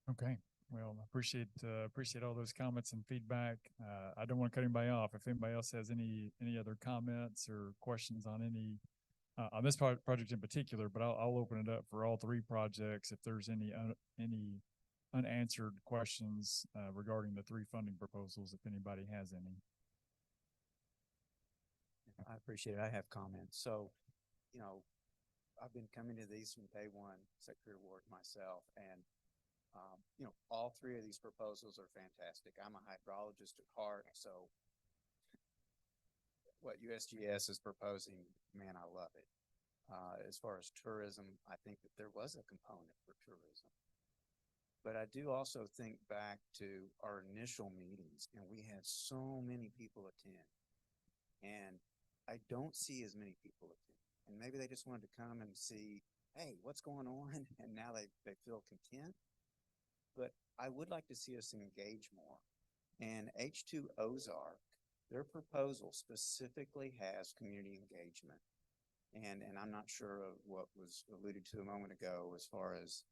Okay, well, appreciate all those comments and feedback. I don't want to cut anybody off. If anybody else has any other comments or questions on on this project in particular, but I'll open it up for all three projects. If there's any unanswered questions regarding the three funding proposals, if anybody has any. I appreciate it. I have comments. So, I've been coming to these from day one, Secretary Ward, myself, and all three of these proposals are fantastic. I'm a hydrologist at heart, so what USGS is proposing, man, I love it. As far as tourism, I think that there was a component for tourism. But I do also think back to our initial meetings, and we had so many people attend. And I don't see as many people attend. And maybe they just wanted to come and see, hey, what's going on? And now they feel content. But I would like to see us engage more. And H2 Ozark, their proposal specifically has community engagement. And I'm not sure of what was alluded to a moment ago as far as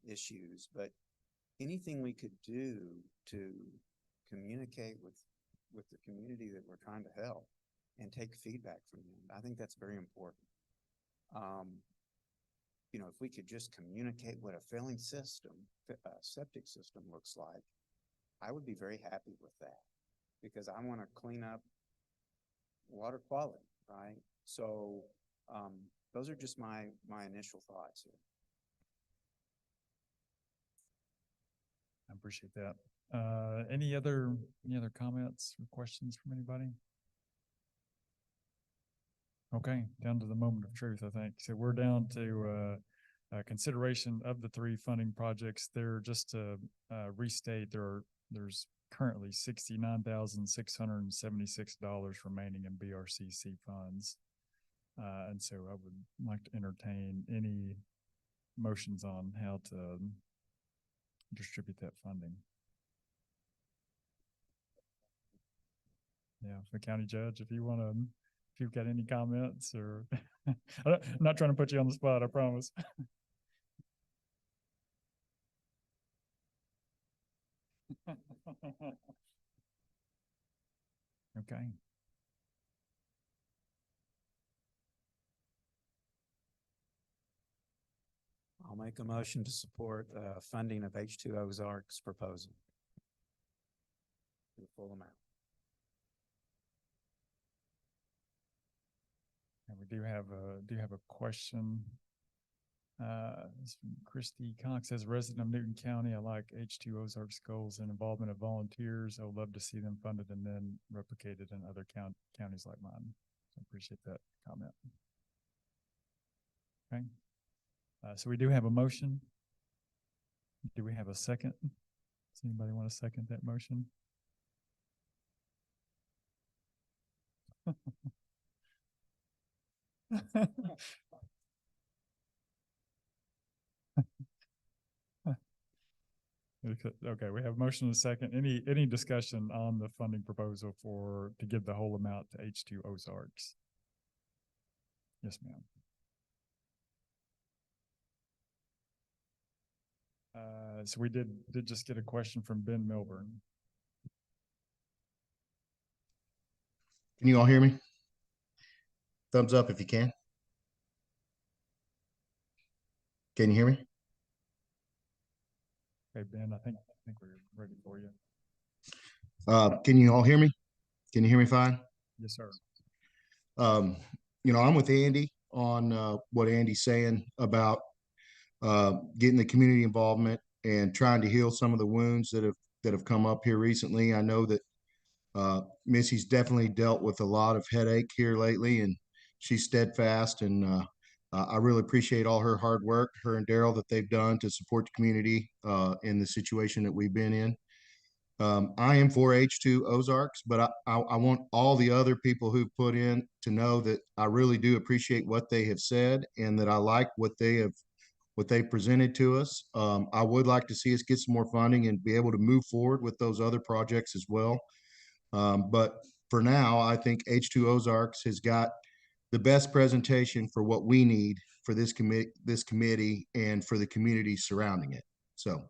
issues, but anything we could do to communicate with the community that we're trying to help and take feedback from them. I think that's very important. You know, if we could just communicate what a failing system, septic system looks like, I would be very happy with that, because I want to clean up water quality, right? So, those are just my initial thoughts here. I appreciate that. Any other comments or questions from anybody? Okay, down to the moment of truth, I think. So we're down to consideration of the 3 funding projects. There, just to restate, there's currently $69,676 remaining in BRCC funds. And so I would like to entertain any motions on how to distribute that funding. Yeah, the county judge, if you've got any comments, or I'm not trying to put you on the spot, I promise. Okay. I'll make a motion to support funding of H2 Ozarks proposal. The full amount. And we do have a question. It's from Christy Cox, as a resident of Newton County, I like H2 Ozarks goals and involvement of volunteers. I would love to see them funded and then replicated in other counties like mine. So I appreciate that comment. Okay. So we do have a motion. Do we have a second? Does anybody want to second that motion? Okay, we have a motion and a second. Any discussion on the funding proposal to give the whole amount to H2 Ozarks? Yes, ma'am. So we did just get a question from Ben Milburn. Can you all hear me? Thumbs up if you can. Can you hear me? Okay, Ben, I think we're ready for you. Can you all hear me? Can you hear me fine? Yes, sir. You know, I'm with Andy on what Andy's saying about getting the community involvement and trying to heal some of the wounds that have come up here recently. I know that Missy's definitely dealt with a lot of headache here lately, and she's steadfast, and I really appreciate all her hard work, her and Daryl, that they've done to support the community in the situation that we've been in. I am for H2 Ozarks, but I want all the other people who've put in to know that I really do appreciate what they have said, and that I like what they've presented to us. I would like to see us get some more funding and be able to move forward with those other projects as well. But for now, I think H2 Ozarks has got the best presentation for what we need for this committee and for the community surrounding it. So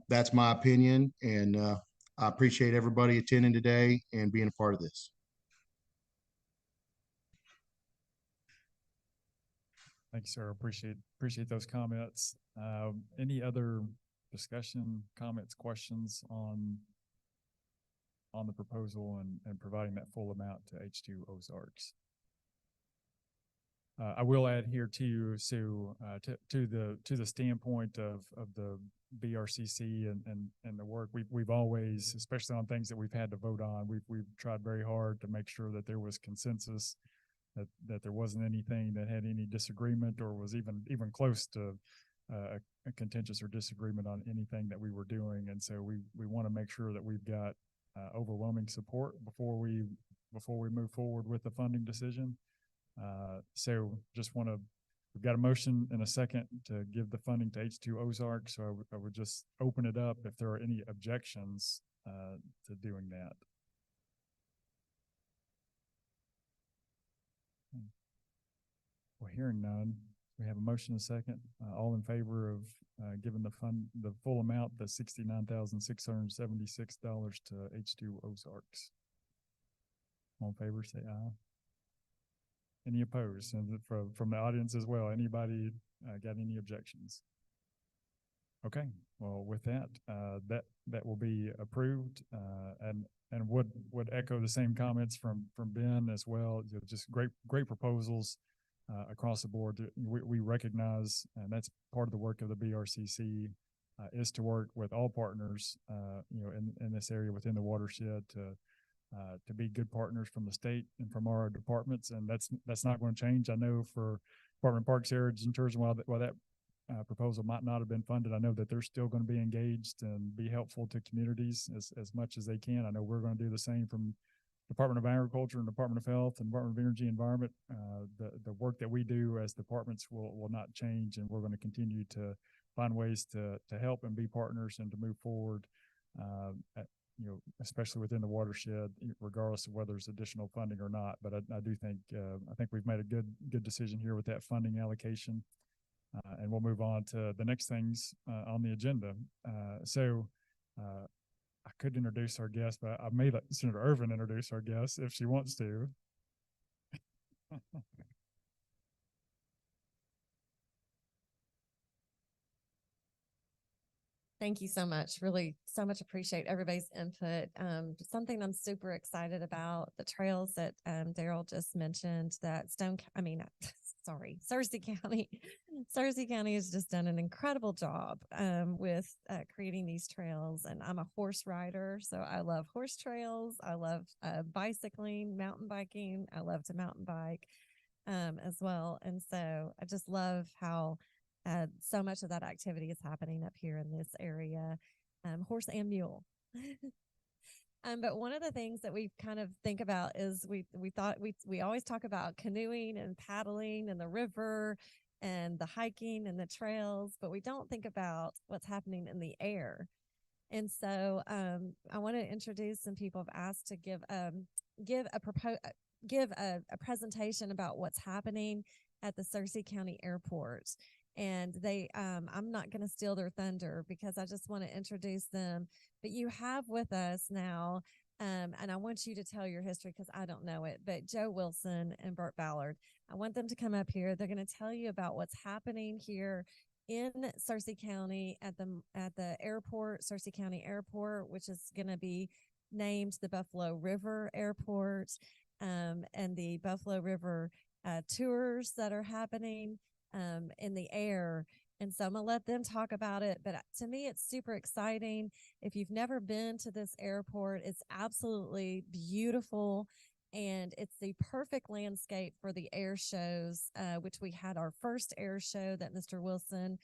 that's my opinion, and I appreciate everybody attending today and being a part of this. Thank you, sir. Appreciate those comments. Any other discussion, comments, questions on the proposal and providing that full amount to H2 Ozarks? I will add here too, Sue, to the standpoint of the BRCC and the work we've always, especially on things that we've had to vote on, we've tried very hard to make sure that there was consensus, that there wasn't anything that had any disagreement or was even close to a contentious or disagreement on anything that we were doing. And so we want to make sure that we've got overwhelming support before we move forward with the funding decision. So we've got a motion and a second to give the funding to H2 Ozarks. So I would just open it up if there are any objections to doing that. Well, hearing none, We have a motion and a second. All in favor of giving the full amount, the $69,676 to H2 Ozarks. All in favor, say aye. Any opposed? And from the audience as well, anybody got any objections? Okay, well, with that, that will be approved, and would echo the same comments from Ben as well. You know, just great proposals across the board. We recognize, and that's part of the work of the BRCC, is to work with all partners, you know, in this area within the watershed to be good partners from the state and from our departments, and that's not going to change. I know for Department of Parks, Heritage, and Tourism, while that proposal might not have been funded, I know that they're still going to be engaged and be helpful to communities as much as they can. I know we're going to do the same from Department of Agriculture and Department of Health and Department of Energy and Environment. The work that we do as departments will not change, and we're going to continue to find ways to help and be partners and to move forward, you know, especially within the watershed, regardless of whether there's additional funding or not. But I do think I think we've made a good decision here with that funding allocation, and we'll move on to the next things on the agenda. I could introduce our guest, but I may let Senator Irvin introduce our guest if she wants to. Thank you so much. Really so much appreciate everybody's input. Something I'm super excited about, the trails that Daryl just mentioned, that Searcy County. Searcy County has just done an incredible job with creating these trails. And I'm a horse rider, so I love horse trails. I love bicycling, mountain biking. I love to mountain bike as well. And so I just love how so much of that activity is happening up here in this area, horse and mule. But one of the things that we kind of think about is we always talk about canoeing and paddling and the river and the hiking and the trails, but we don't think about what's happening in the air. And so I want to introduce some people I've asked to give a presentation about what's happening at the Searcy County Airport. And I'm not going to steal their thunder because I just want to introduce them. But you have with us now, and I want you to tell your history because I don't know it, but Joe Wilson and Burt Ballard. I want them to come up here. They're going to tell you about what's happening here in Searcy County at the airport, Searcy County Airport, which is going to be named the Buffalo River Airport, and the Buffalo River tours that are happening in the air. And so I'm gonna let them talk about it, but to me it's super exciting. If you've never been to this airport, it's absolutely beautiful, and it's the perfect landscape for the air shows, which we had our first air show that Mr. Wilson,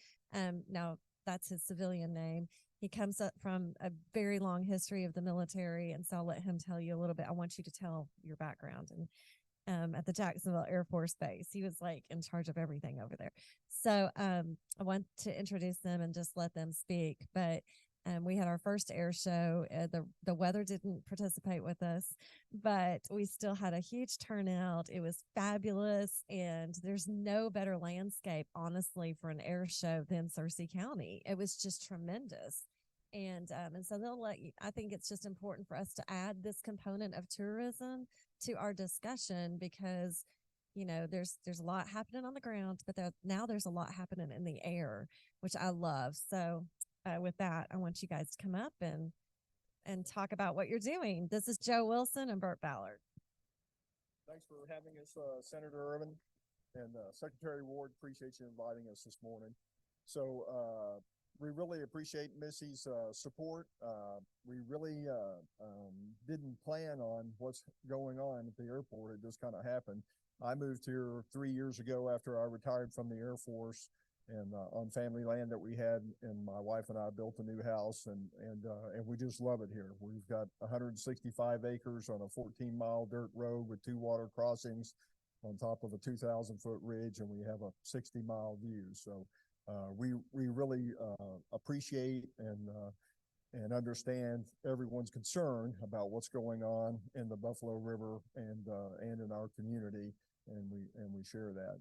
now that's his civilian name. He comes up from a very long history of the military, and so I'll let him tell you a little bit. I want you to tell your background. And at the Jacksonville Air Force Base, he was like in charge of everything over there. So I want to introduce them and just let them speak. But we had our first air show. The weather didn't participate with us, but we still had a huge turnout. It was fabulous, and there's no better landscape, honestly, for an air show than Searcy County. It was just tremendous. And so they'll let you, I think it's just important for us to add this component of tourism to our discussion because, you know, there's a lot happening on the ground, but now there's a lot happening in the air, which I love. So with that, I want you guys to come up and talk about what you're doing. This is Joe Wilson and Burt Ballard. Thanks for having us, Senator Irvin and Secretary Ward. Appreciate you inviting us this morning. So we really appreciate Missy's support. We really didn't plan on what's going on at the airport. It just kind of happened. I moved here 3 years ago after I retired from the Air Force, and on family land that we had, and my wife and I built a new house, and we just love it here. We've got 165 acres on a 14-mile dirt road with 2 water crossings on top of a 2,000-foot ridge, and we have a 60-mile view. So we really appreciate and understand everyone's concern about what's going on in the Buffalo River and in our community, and we share that.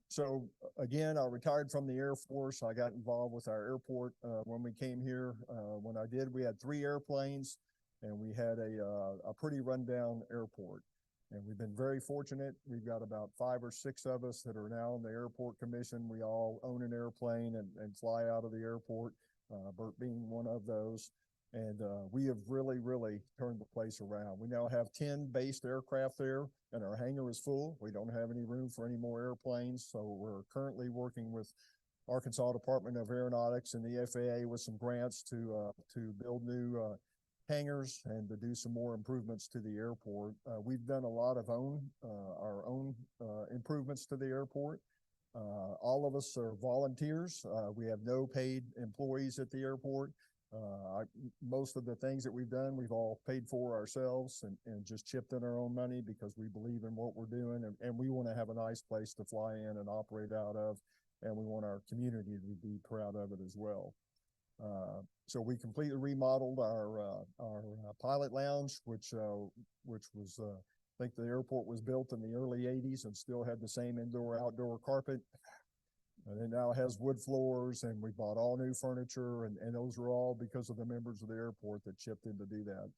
So again, I retired from the Air Force. I got involved with our airport, when we came here. When I did, we had 3 airplanes and we had a pretty rundown airport. And we've been very fortunate. We've got about 5 or 6 of us that are now on the airport commission. We all own an airplane and fly out of the airport, Bert being one of those. And we have really turned the place around. We now have 10 based aircraft there and our hangar is full. We don't have any room for any more airplanes. So we're currently working with Arkansas Department of Aeronautics and the FAA with some grants to build new hangars and to do some more improvements to the airport. We've done a lot of our own improvements to the airport. All of us are volunteers. We have no paid employees at the airport. Most of the things that we've done, we've all paid for ourselves and just chipped in our own money because we believe in what we're doing and we want to have a nice place to fly in and operate out of. And we want our community to be proud of it as well. So we completely remodeled our pilot lounge, which was, I think the airport was built in the early 80s and still had the same indoor-outdoor carpet. And it now has wood floors and we bought all new furniture and those are all because of the members of the airport that chipped in to do that.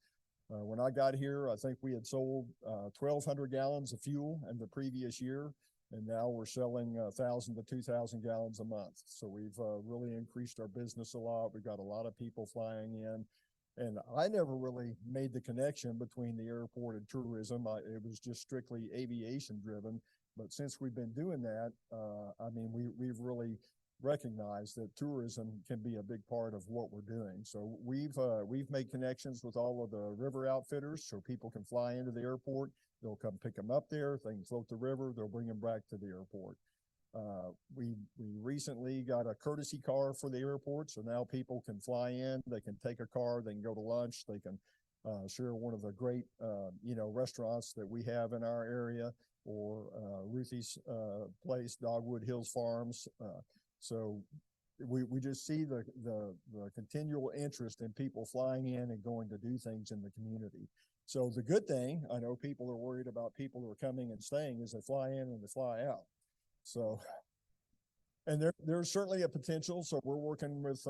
When I got here, I think we had sold 1,200 gallons of fuel in the previous year. And now we're selling 1,000 to 2,000 gallons a month. So we've really increased our business a lot. We've got a lot of people flying in. And I never really made the connection between the airport and tourism. It was just strictly aviation driven. But since we've been doing that, I mean, we've really recognized that tourism can be a big part of what we're doing. So we've made connections with all of the river outfitters so people can fly into the airport. They'll come pick them up there. They can float the river. They'll bring them back to the airport. We recently got a courtesy car for the airport. So now people can fly in, they can take a car, they can go to lunch, they can share one of the great, restaurants that we have in our area or Ruthie's place, Dogwood Hills Farms. So we just see the continual interest in people flying in and going to do things in the community. So the good thing, I know people are worried about people who are coming and staying, is they fly in and they fly out. So, and there's certainly a potential. So we're working with,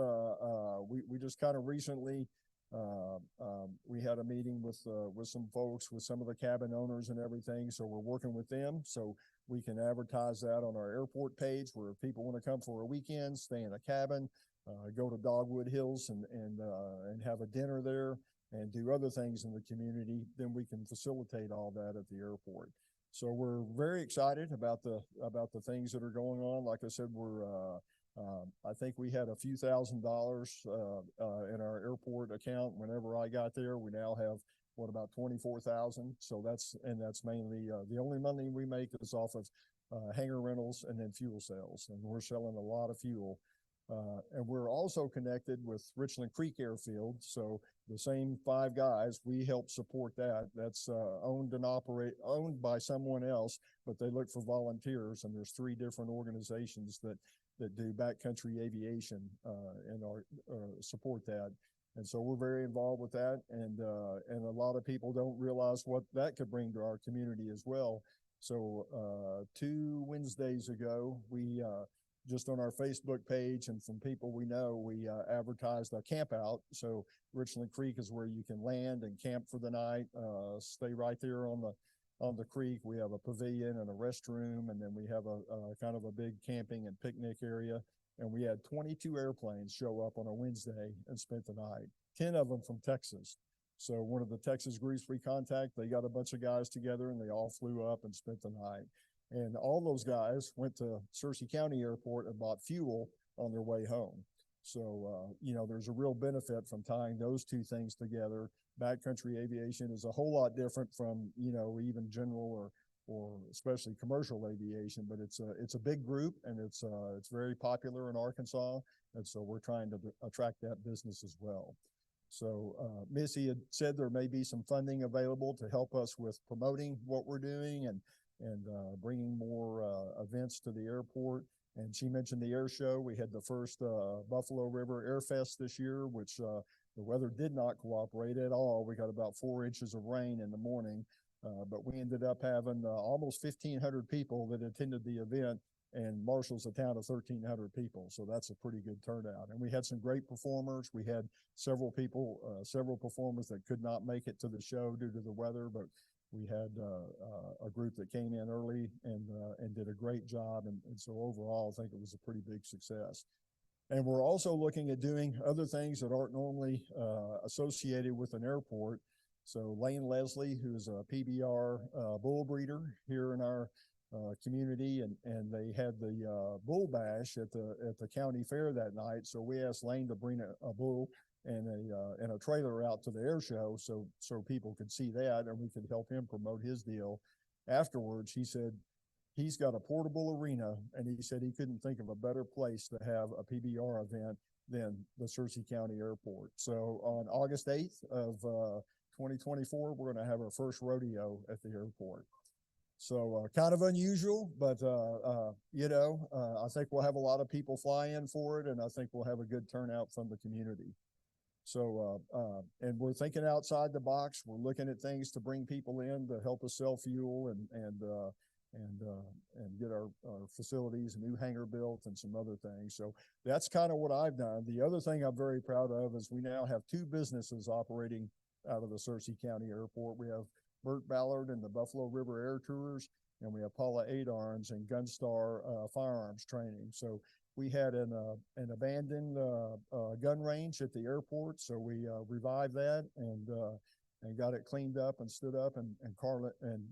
we just kind of recently, we had a meeting with some folks, with some of the cabin owners and everything. So we're working with them so we can advertise that on our airport page where if people want to come for a weekend, stay in a cabin, go to Dogwood Hills and have a dinner there and do other things in the community, then we can facilitate all that at the airport. So we're very excited about the things that are going on. Like I said, I think we had a few $1,000s in our airport account whenever I got there. We now have about 24,000. So that's mainly the only money we make is off of hangar rentals and then fuel sales, and we're selling a lot of fuel. And we're also connected with Richland Creek Airfield. So the same 5 guys, we help support that. That's owned by someone else, but they look for volunteers. And there's 3 different organizations that do backcountry aviation and support that. And so we're very involved with that. And a lot of people don't realize what that could bring to our community as well. So 2 Wednesdays ago, we just on our Facebook page and from people we know, we advertised a camp out. So Richland Creek is where you can land and camp for the night, stay right there on the creek. We have a pavilion and a restroom, and then we have a kind of a big camping and picnic area. And we had 22 airplanes show up on a Wednesday and spent the night, 10 of them from Texas. So one of the Texas groups we contact, they got a bunch of guys together and they all flew up and spent the night. And all those guys went to Searcy County Airport and bought fuel on their way home. So, there's a real benefit from tying those 2 things together. Backcountry aviation is a whole lot different from, even general or especially commercial aviation, but it's a big group and it's very popular in Arkansas. And so we're trying to attract that business as well. So Missy had said there may be some funding available to help us with promoting what we're doing and bringing more events to the airport. And she mentioned the air show. We had the first Buffalo River Air Fest this year, which the weather did not cooperate at all. We got about 4 inches of rain in the morning, but we ended up having almost 1,500 people that attended the event and Marshall's a town of 1,300 people. So that's a pretty good turnout. And we had some great performers. We had several performers that could not make it to the show due to the weather, but we had a group that came in early and did a great job. And so overall, I think it was a pretty big success. And we're also looking at doing other things that aren't normally associated with an airport. So Lane Leslie, who's a PBR bull breeder here in our community, and they had the bull bash at the county fair that night. So we asked Lane to bring a bull and a trailer out to the air show so people could see that, and we could help him promote his deal. Afterwards, he said he's got a portable arena, and he said he couldn't think of a better place to have a PBR event than the Searcy County Airport. So on August 8th of 2024, we're going to have our first rodeo at the airport. So kind of unusual, but I think we'll have a lot of people fly in for it, and I think we'll have a good turnout from the community. So, and we're thinking outside the box. We're looking at things to bring people in to help us sell fuel and get our facilities, a new hangar built, and some other things. So that's kind of what I've done. The other thing I'm very proud of is we now have 2 businesses operating out of the Searcy County Airport. We have Burt Ballard and the Buffalo River Air Tours, and we have Paula Adarns and Gunstar Firearms Training. So we had an abandoned gun range at the airport, so we revived that and got it cleaned up and stood up. And Carla and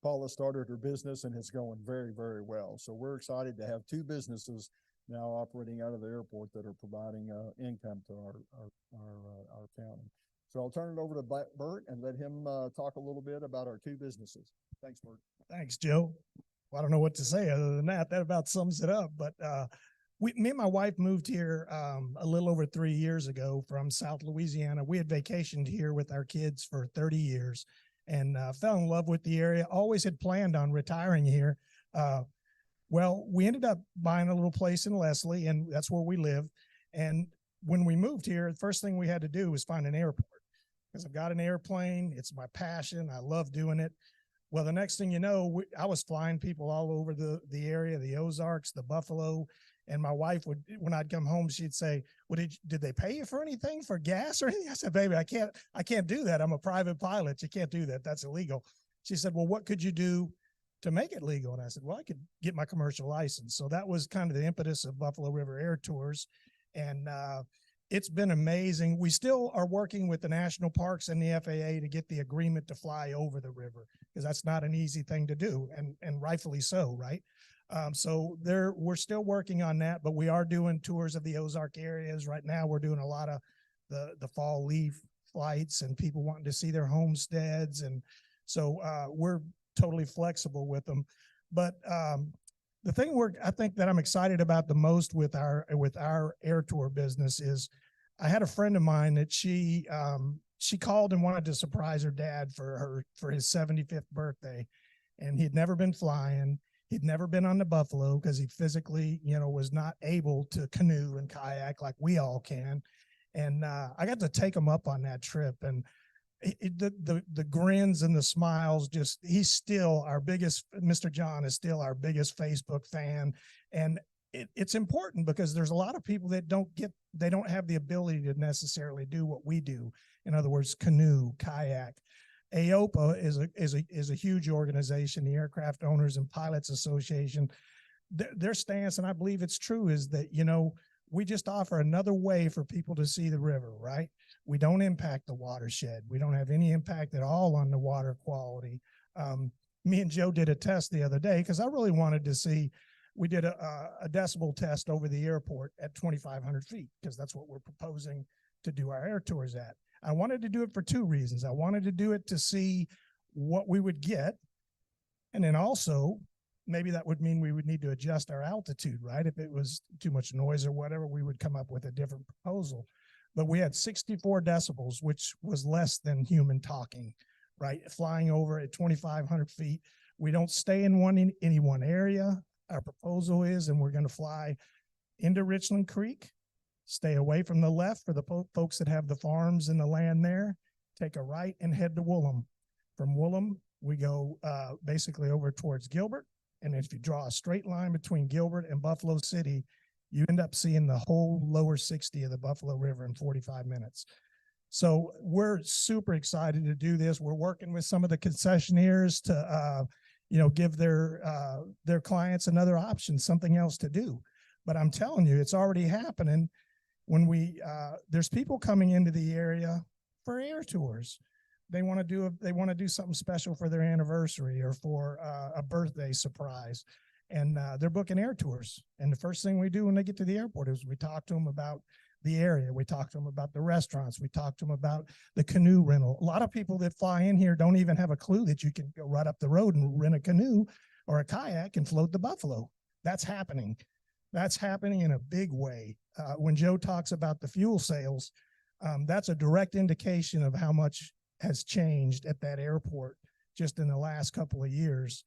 Paula started her business, and it's going very, very well. So we're excited to have 2 businesses now operating out of the airport that are providing income to our county. So I'll turn it over to Bert and let him talk a little bit about our 2 businesses. Thanks, Bert. Thanks, Joe. Well, I don't know what to say other than that. That about sums it up. But me and my wife moved here a little over 3 years ago from South Louisiana. We had vacationed here with our kids for 30 years and fell in love with the area. Always had planned on retiring here. Well, we ended up buying a little place in Leslie, and that's where we live. And when we moved here, the first thing we had to do was find an airport, because I've got an airplane. It's my passion. I love doing it. Well, the next thing you know, I was flying people all over the area, the Ozarks, the Buffalo. And my wife would, when I'd come home, she'd say, well, did they pay you for anything, for gas or anything? I said, baby, I can't do that. I'm a private pilot. You can't do that. That's illegal. She said, well, what could you do to make it legal? And I said, well, I could get my commercial license. So that was kind of the impetus of Buffalo River Air Tours. And it's been amazing. We still are working with the national parks and the FAA to get the agreement to fly over the river, because that's not an easy thing to do, and rightfully so, right? So we're still working on that, but we are doing tours of the Ozark areas. Right now, we're doing a lot of the fall leaf flights and people wanting to see their homesteads. And so we're totally flexible with them. But the thing I think that I'm excited about the most with our air tour business is I had a friend of mine that she called and wanted to surprise her dad for his 75th birthday. And he'd never been flying. He'd never been on the Buffalo because he physically, was not able to canoe and kayak like we all can. And I got to take him up on that trip, and the grins and the smiles, he's still our biggest, Mr. John is still our biggest Facebook fan. And it's important because there's a lot of people that they don't have the ability to necessarily do what we do. In other words, canoe, kayak. AOPA is a huge organization, the Aircraft Owners and Pilots Association. Their stance, and I believe it's true, is that, we just offer another way for people to see the river, right? We don't impact the watershed. We don't have any impact at all on the water quality. Me and Joe did a test the other day because I really wanted to see, we did a decibel test over the airport at 2,500 feet, because that's what we're proposing to do our air tours at. I wanted to do it for 2 reasons. I wanted to do it to see what we would get. And then also, maybe that would mean we would need to adjust our altitude, right? If it was too much noise or whatever, we would come up with a different proposal. But we had 64 decibels, which was less than human talking, right? Flying over at 2,500 feet. We don't stay in any one area. Our proposal is, and we're going to fly into Richland Creek, stay away from the left for the folks that have the farms and the land there, take a right and head to Woolham. From Woolham, we go basically over towards Gilbert And if you draw a straight line between Gilbert and Buffalo City, you end up seeing the whole lower 60 of the Buffalo River in 45 minutes. So we're super excited to do this. We're working with some of the concessionaires to, give their clients another option, something else to do. But I'm telling you, it's already happening when there's people coming into the area for air tours. They want to do something special for their anniversary or for a birthday surprise. And they're booking air tours. And the first thing we do when they get to the airport is we talk to them about the area. We talk to them about the restaurants. We talk to them about the canoe rental. A lot of people that fly in here don't even have a clue that you can go right up the road and rent a canoe or a kayak and float to Buffalo. That's happening. That's happening in a big way. When Joe talks about the fuel sales, that's a direct indication of how much has changed at that airport just in the last couple of years.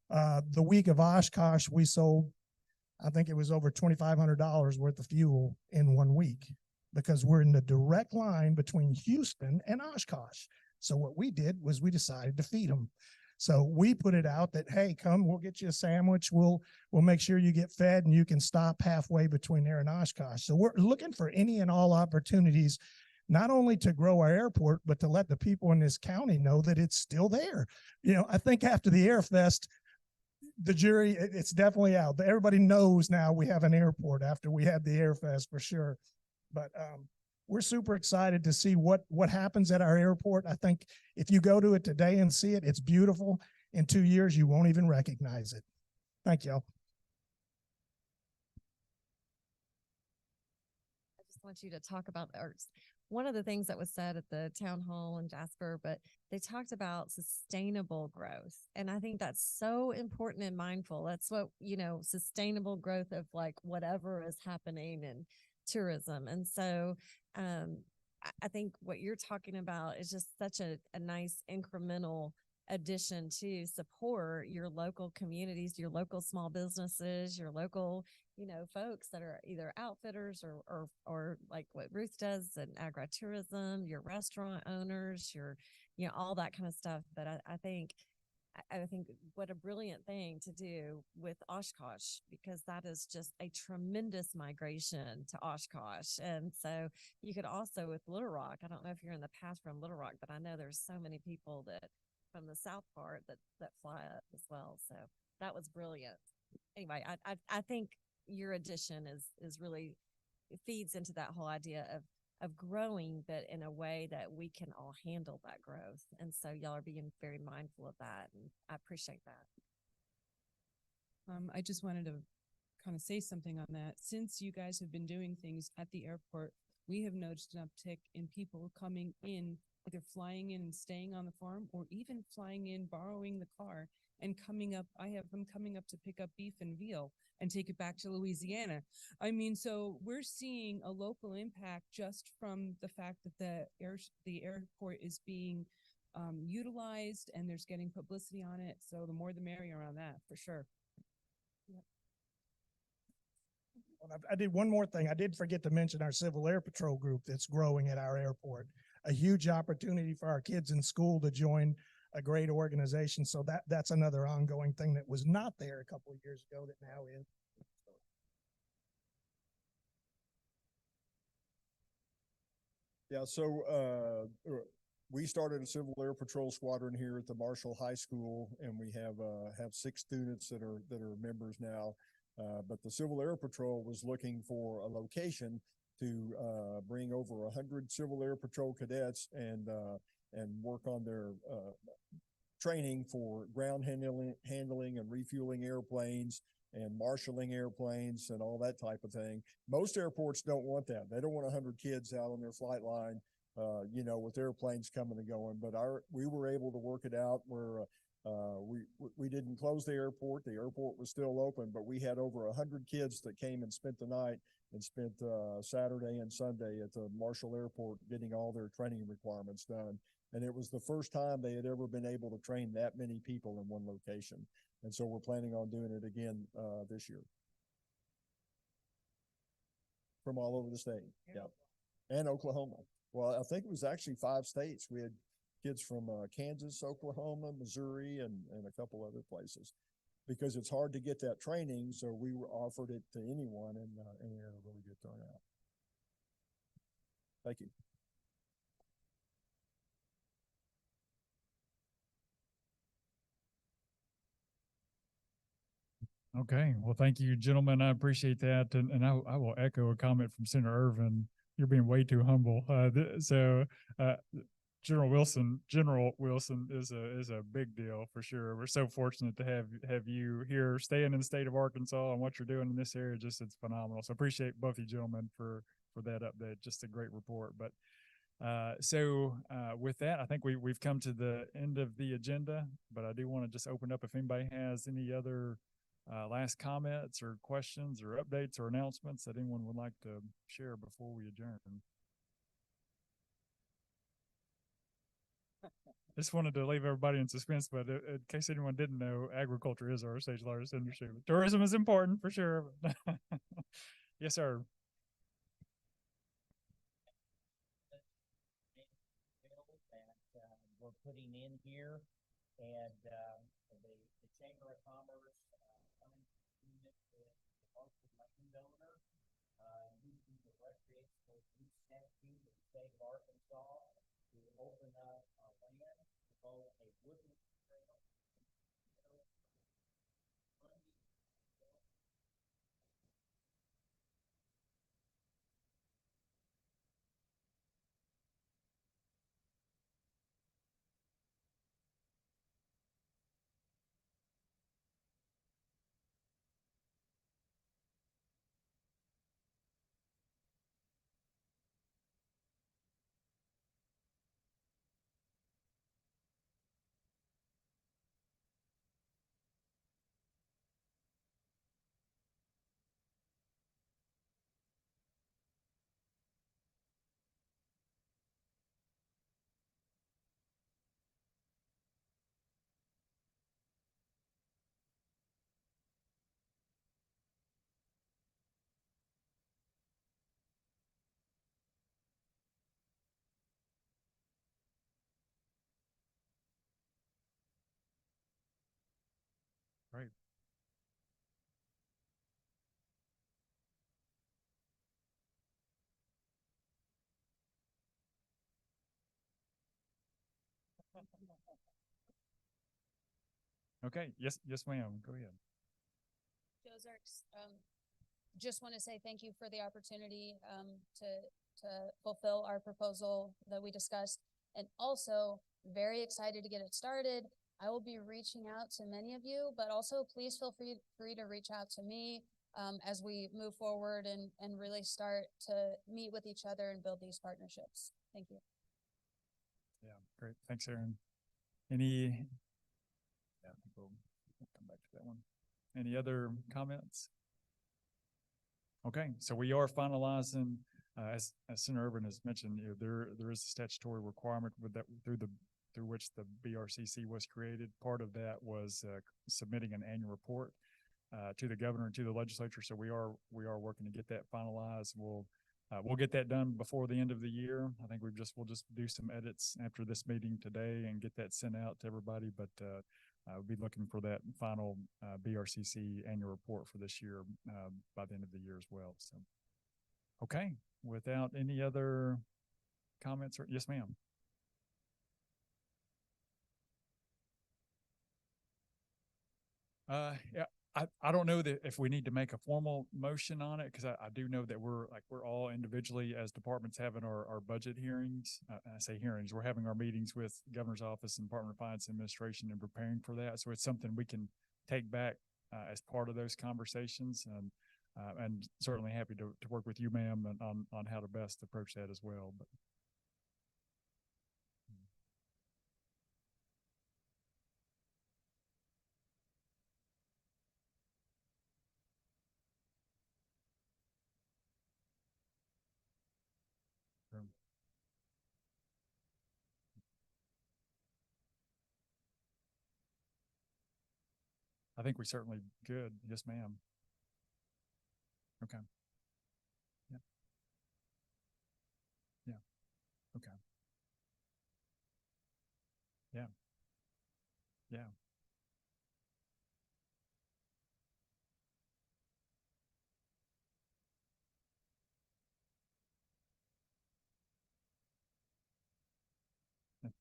The week of Oshkosh, we sold, I think it was over $2,500 worth of fuel in 1 week because we're in the direct line between Houston and Oshkosh. So what we did was we decided to feed them. So we put it out that, hey, come, we'll get you a sandwich. We'll make sure you get fed and you can stop halfway between there and Oshkosh. So we're looking for any and all opportunities, not only to grow our airport, but to let the people in this county know that it's still there. I think after the Air Fest, the jury, it's definitely out. Everybody knows now we have an airport after we had the Air Fest for sure. But we're super excited to see what happens at our airport. I think if you go to it today and see it, it's beautiful. In 2 years, you won't even recognize it. Thank you. I just want you to talk about one of the things that was said at the town hall in Jasper, but they talked about sustainable growth. And I think that's so important and mindful. That's what, sustainable growth of like whatever is happening in tourism. And so I think what you're talking about is just such a nice incremental addition to support your local communities, your local small businesses, your local, folks that are either outfitters or like what Ruth does in agritourism, your restaurant owners, your, all that kind of stuff. But I think what a brilliant thing to do with Oshkosh, because that is just a tremendous migration to Oshkosh. And so you could also with Little Rock, I don't know if you're in the path from Little Rock, but I know there's so many people that from the south part that fly up as well. So that was brilliant. Anyway, I think your addition is really, it feeds into that whole idea of growing, but in a way that we can all handle that growth. And so y'all are being very mindful of that. And I appreciate that. I just wanted to kind of say something on that. Since you guys have been doing things at the airport, we have noticed an uptick in people coming in, either flying in and staying on the farm, or even flying in, borrowing the car and coming up. I have them coming up to pick up beef and veal and take it back to Louisiana. I mean, so we're seeing a local impact just from the fact that the airport is being utilized and there's getting publicity on it. So the more the merrier on that, for sure. Yep. Well, I did one more thing. I did forget to mention our Civil Air Patrol group that's growing at our airport. A huge opportunity for our kids in school to join a great organization. So that's another ongoing thing that was not there a couple of years ago that now is. Yeah, so we started a Civil Air Patrol squadron here at the Marshall High School, and we have 6 students that are members now. But the Civil Air Patrol was looking for a location to bring over 100 Civil Air Patrol cadets and work on their training for ground handling and refueling airplanes and marshaling airplanes and all that type of thing. Most airports don't want that. They don't want 100 kids out on their flight line, with airplanes coming and going. But we were able to work it out where we didn't close the airport. The airport was still open, but we had over 100 kids that came and spent the night and spent Saturday and Sunday at the Marshall Airport getting all their training requirements done. And it was the first time they had ever been able to train that many people in one location. And so we're planning on doing it again this year. From all over the state. Yeah. And Oklahoma. Well, I think it was actually 5 states. We had kids from Kansas, Oklahoma, Missouri, and a couple other places. because it's hard to get that training, so we offered it to anyone and we had a really good turnout. Thank you. Okay, well, thank you, gentlemen. I appreciate that. And I will echo a comment from Senator Irvin. You're being way too humble. General Wilson is a big deal for sure. We're so fortunate to have you here staying in the state of Arkansas, and what you're doing in this area. Just, it's phenomenal. So appreciate both you gentlemen for that update. Just a great report. But with that, I think we've come to the end of the agenda, but I do want to just open up if anybody has any other last comments or questions or updates or announcements that anyone would like to share before we adjourn. Just wanted to leave everybody in suspense, but in case anyone didn't know, agriculture is our state's largest industry. Tourism is important for sure. Yes, sir. We're putting in here, and the Chamber of Commerce coming with the parcel landowner using the recreational use statute of the state of Arkansas to open up land to both a woodland trail. Great. Okay. Yes, ma'am. Go ahead. Joe Zerks, just want to say thank you for the opportunity to fulfill our proposal that we discussed, and also very excited to get it started. I will be reaching out to many of you, but also please feel free to reach out to me as we move forward and really start to meet with each other and build these partnerships. Thank you. Yeah, great. Thanks, Aaron. I think we'll come back to that one. Any other comments? Okay, so we are finalizing, as Senator Urban has mentioned, there is a statutory requirement with that through which the BRCC was created. Part of that was submitting an annual report to the governor and to the legislature. So we are working to get that finalized. We'll get that done before the end of the year. I think we'll just do some edits after this meeting today and get that sent out to everybody. But we'll be looking for that final BRCC annual report for this year by the end of the year as well. So, okay, without any other comments, or yes, ma'am. Yeah. I don't know that if we need to make a formal motion on it, because I do know that we're all individually as departments having our budget hearings. I say hearings, we're having our meetings with Governor's Office and Department of Finance Administration and preparing for that. So it's something we can take back as part of those conversations, and certainly happy to work with you, ma'am, on how to best approach that as well. But I think we certainly could. Yes, ma'am. Okay. Yeah. Yeah. Okay. Yeah. Yeah.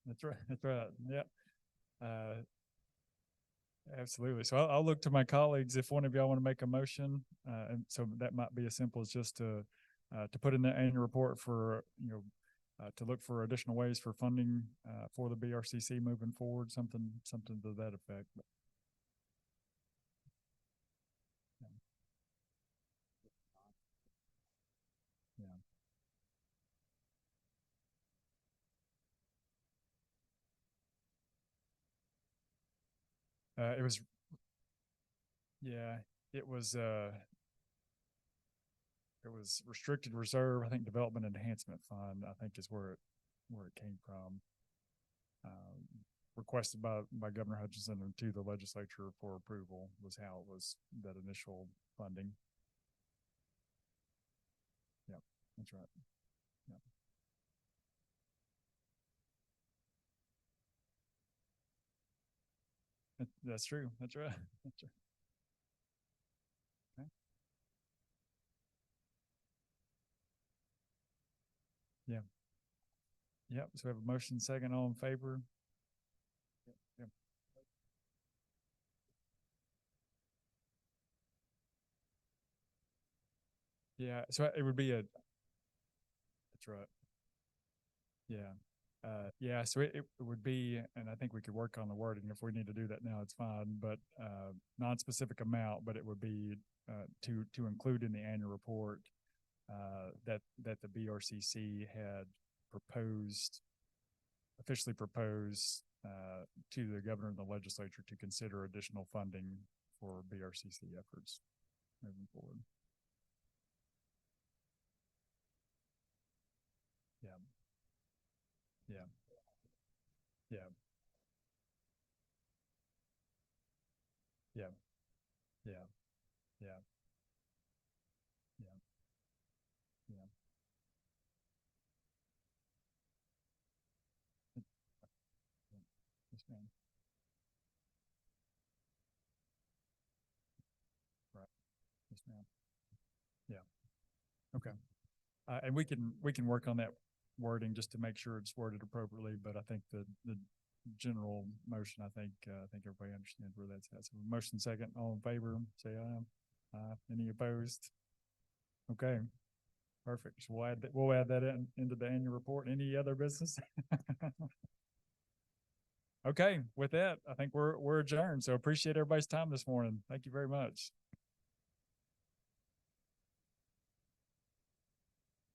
That's right. That's right. Yep. Absolutely. So I'll look to my colleagues if one of y'all want to make a motion. And so that might be as simple as just to put in the annual report for, to look for additional ways for funding for the BRCC moving forward, something to that effect. It was, it was restricted reserve, I think Development Enhancement Fund, I think is where it came from. Requested by Governor Hutchinson and to the legislature for approval was how it was, that initial funding. Yep, that's right. Yep. That's true. That's right. That's right. Okay. Yeah. Yep. So we have a motion second, all in favor. Yep. Yeah. So it would be that's right. Yeah. Yeah, so it would be, and I think we could work on the wording if we need to do that now, it's fine, but non-specific amount, but it would be to include in the annual report that the BRCC had officially proposed to the governor and the legislature to consider additional funding for BRCC efforts moving forward. Yeah. Yeah. Yeah. Yeah. Yeah. Yeah. Yeah. Yeah. Yes, ma'am. Right. Yes, ma'am. Yeah. Okay. And we can work on that wording just to make sure it's worded appropriately, but I think the general motion, I think everybody understands where that's at. So motion second, all in favor, say aye. Any opposed? Okay, perfect. So we'll add that into the annual report. Any other business? Okay, with that, I think we're adjourned. So appreciate everybody's time this morning. Thank you very much.